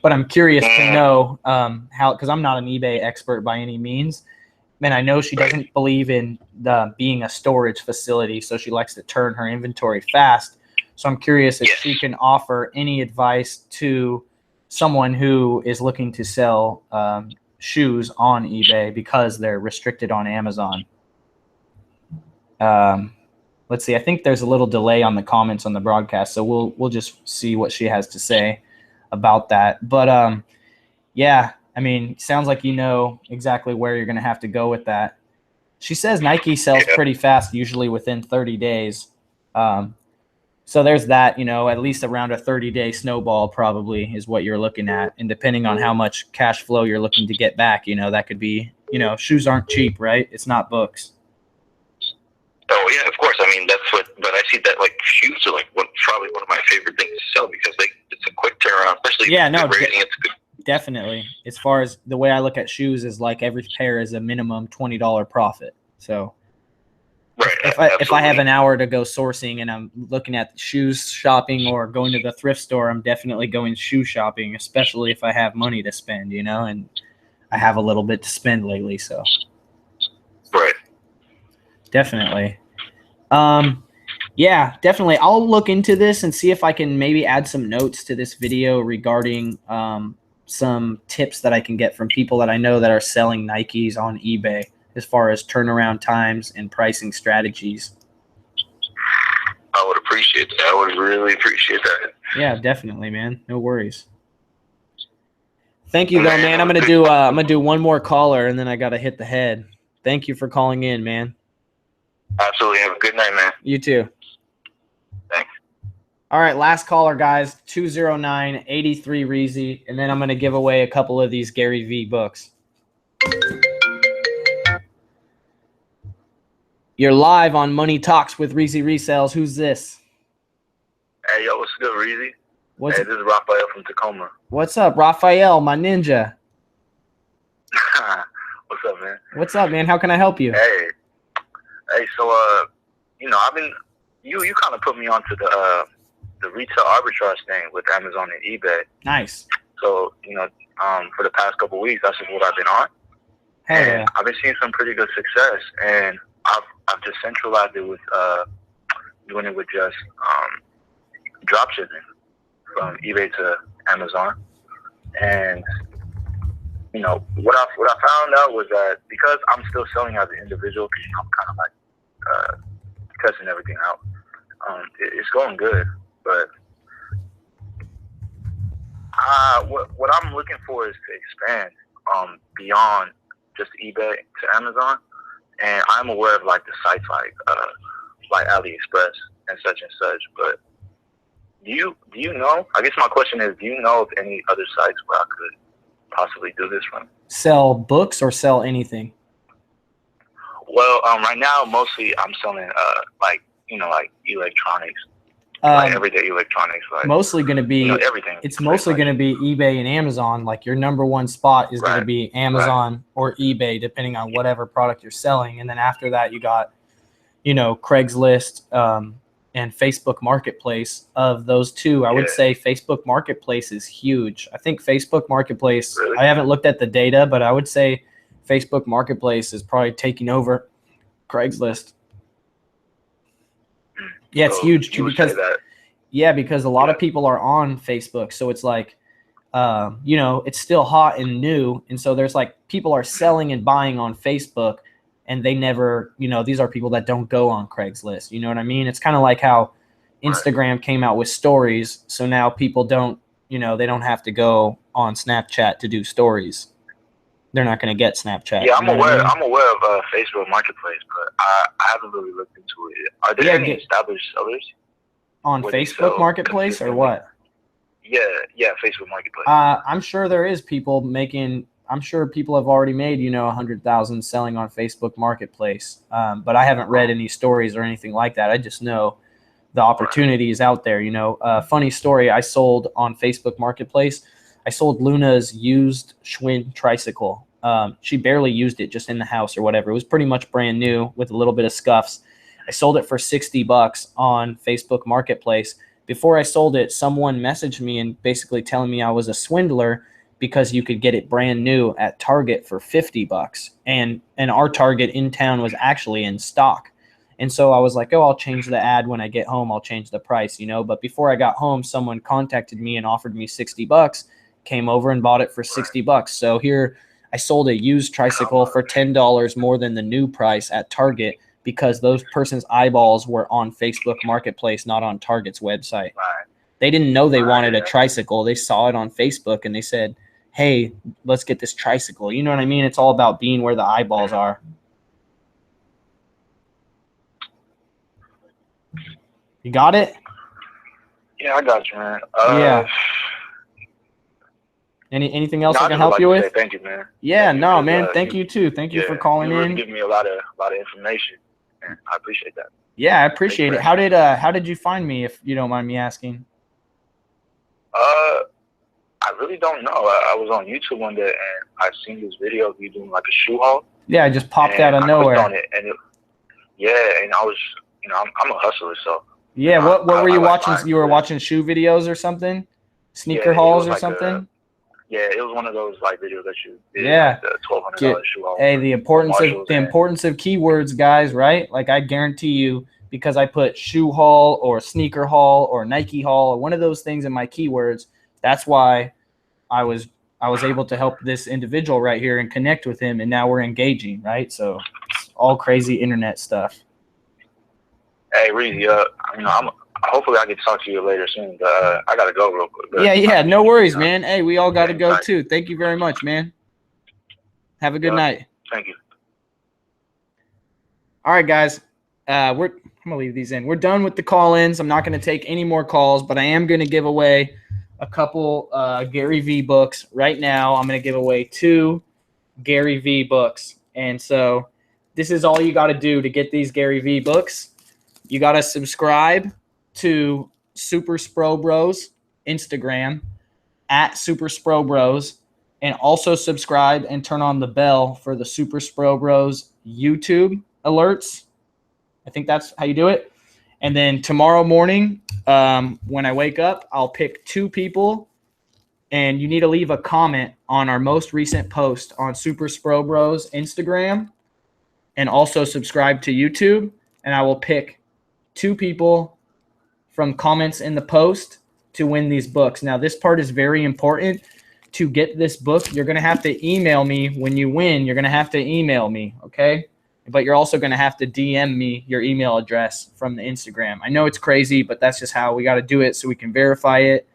But I'm curious to know how, because I'm not an eBay expert by any means. And I know she doesn't believe in being a storage facility, so she likes to turn her inventory fast. So I'm curious if she can offer any advice to someone who is looking to sell shoes on eBay because they're restricted on Amazon. Let's see. I think there's a little delay on the comments on the broadcast, so we'll just see what she has to say about that. But yeah, I mean, sounds like you know exactly where you're going to have to go with that. She says Nike sells pretty fast, usually within 30 days. So there's that, at least around a 30-day snowball probably is what you're looking at. And depending on how much cash flow you're looking to get back, that could be, shoes aren't cheap, right? It's not books. Oh, yeah, of course. I mean, but I see that like shoes are like probably one of my favorite things to sell because it's a quick turnaround, especially Yeah, if no, it's rating. It's good. Definitely. As far as the way I look at shoes is like every pair is a minimum $20 profit. So Right. if I have an hour to go sourcing and I'm looking at shoes shopping or going to the thrift store, I'm definitely going shoe shopping, especially if I have money to spend, you know, and I have a little bit to spend lately. So right. Definitely. Yeah, definitely. I'll look into this and see if I can maybe add some notes to this video regarding some tips that I can get from people that I know that are selling Nikes on eBay as far as turnaround times and pricing strategies. I would appreciate that. I would really appreciate that. Yeah, definitely, man. No worries. Thank you, though, man. I'm gonna do one more caller and then I gotta hit the head. Thank you for calling in, man. Absolutely. Have a good night, man. You too. Thanks. All right, last caller, guys. 209-83 REEZY, and then I'm gonna give away a couple of these Gary V books. You're live on Money Talks with REEZY Resells. Who's this? Hey, yo, what's good, Reezy? This is Raphael from Tacoma. What's up, Raphael, my ninja? What's up, man? What's up, man? How can I help you? Hey, so, I've been, you kind of put me onto the retail arbitrage thing with Amazon and eBay. Nice. So, for the past couple of weeks, that's just what I've been on. Hell yeah. I've been seeing some pretty good success, and I've just centralized it with doing it with just drop shipping from eBay to Amazon. And what I found out was that because I'm still selling as an individual, because I'm kind of like testing everything out, it's going good. But what I'm looking for is to expand beyond just eBay to Amazon. And I'm aware of like the sites like AliExpress and such, but do you know? I guess my question is, do you know of any other sites where I could possibly do this from? Sell books or sell anything? Well, right now mostly I'm selling like electronics, like everyday electronics, like mostly going to be everything. It's mostly going to be eBay and Amazon. Like your number one spot is going to be Amazon or eBay, depending on whatever product you're selling. And then after that, you got, Craigslist and Facebook Marketplace. Of those two, I would say Facebook Marketplace is huge. I think Facebook Marketplace, I haven't looked at the data, but I would say Facebook Marketplace is probably taking over Craigslist. Yeah, it's huge too because a lot of people are on Facebook. So it's like, it's still hot and new. And so there's like people are selling and buying on Facebook and they never, these are people that don't go on Craigslist. You know what I mean? It's kind of like how Instagram came out with stories. So now people don't, they don't have to go on Snapchat to do stories. They're not going to get Snapchat. Yeah, I'm aware of Facebook Marketplace, but I haven't really looked into it. Are there any established sellers on Facebook Marketplace or what? Yeah, Facebook Marketplace. I'm sure there is people making. I'm sure people have already made 100,000 selling on Facebook Marketplace, but I haven't read any stories or anything like that. I just know the opportunity is out there. Funny story. I sold on Facebook Marketplace. I sold Luna's used Schwinn tricycle. She barely used it, just in the house or whatever. It was pretty much brand new with a little bit of scuffs. I sold it for $60 on Facebook Marketplace. Before I sold it, someone messaged me and basically telling me I was a swindler because you could get it brand new at Target for $50. And our Target in town was actually in stock. And so I was like, I'll change the ad when I get home. I'll change the price, But before I got home, someone contacted me and offered me $60. Came over and bought it for $60. So here I sold a used tricycle for $10 more than the new price at Target because those person's eyeballs were on Facebook Marketplace, not on Target's website. They didn't know they wanted a tricycle. They saw it on Facebook and they said, hey, let's get this tricycle. You know what I mean? It's all about being where the eyeballs are. You got it? Yeah, I got you, man. Yeah. Anything else I can help you with? Thank you, man. Yeah, man. Thank you too. Thank you for calling in. Giving me a lot of information, and I appreciate that. Yeah, I appreciate it. How did you find me, if you don't mind me asking? I really don't know. I was on YouTube one day and I seen this video of you doing like a shoe haul. Yeah, it just popped out of I nowhere. clicked on it and and I was, I'm a hustler, so. Yeah, what were you watching? Like You were watching shoe videos or something? Sneaker it hauls was or like something? it was one of those like videos that you did, Yeah. like the $1,200 shoe haul. Hey, the importance of keywords, guys, right? Like I guarantee you, because I put shoe haul or sneaker haul or Nike haul or one of those things in my keywords, that's why I was able to help this individual right here and connect with him, and now we're engaging, right? So it's all crazy internet stuff. Hey, REEZY, hopefully I get to talk to you later soon, but I gotta go real quick. Yeah, no worries, man. Hey, we all got to go too. Thank you very much, man. Have a good night. Thank you. All right, guys. I'm gonna leave these in. We're done with the call-ins. I'm not gonna take any more calls, but I am gonna give away a couple Gary V books right now. I'm gonna give away 2 Gary V books, and so this is all you got to do to get these Gary V books. You got to subscribe to Super Spro Bros Instagram at Super Spro Bros, and also subscribe and turn on the bell for the Super Spro Bros YouTube alerts. I think that's how you do it. And then tomorrow morning, when I wake up, I'll pick 2 people, and you need to leave a comment on our most recent post on Super Spro Bros Instagram, and also subscribe to YouTube, and I will pick 2 people from comments in the post to win these books. Now, this part is very important. To get this book, you're going to have to email me when you win. You're going to have to email me, okay? But you're also going to have to DM me your email address from the Instagram. I know it's crazy, but that's just how we got to do it so we can verify it.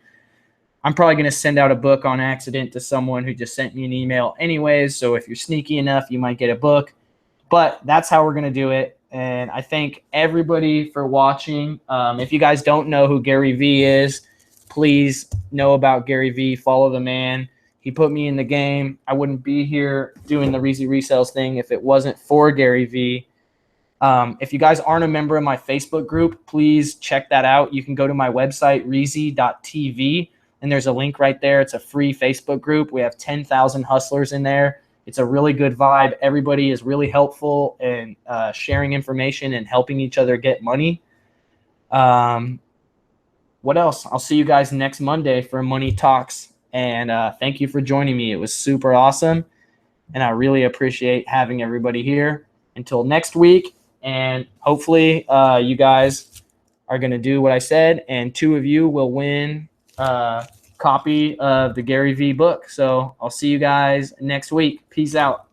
I'm probably going to send out a book on accident to someone who just sent me an email anyways, so if you're sneaky enough, you might get a book. But that's how we're going to do it. And I thank everybody for watching. If you guys don't know who Gary V is, please know about Gary V. Follow the man. He put me in the game. I wouldn't be here doing the REEZY Resells thing if it wasn't for Gary V. If you guys aren't a member of my Facebook group, please check that out. You can go to my website, reezy.tv, and there's a link right there. It's a free Facebook group. We have 10,000 hustlers in there. It's a really good vibe. Everybody is really helpful and sharing information and helping each other get money. What else? I'll see you guys next Monday for Money Talks. And thank you for joining me. It was super awesome. And I really appreciate having everybody here. Until next week. And hopefully you guys are going to do what I said. And 2 of you will win a copy of the Gary V book. So I'll see you guys next week. Peace out.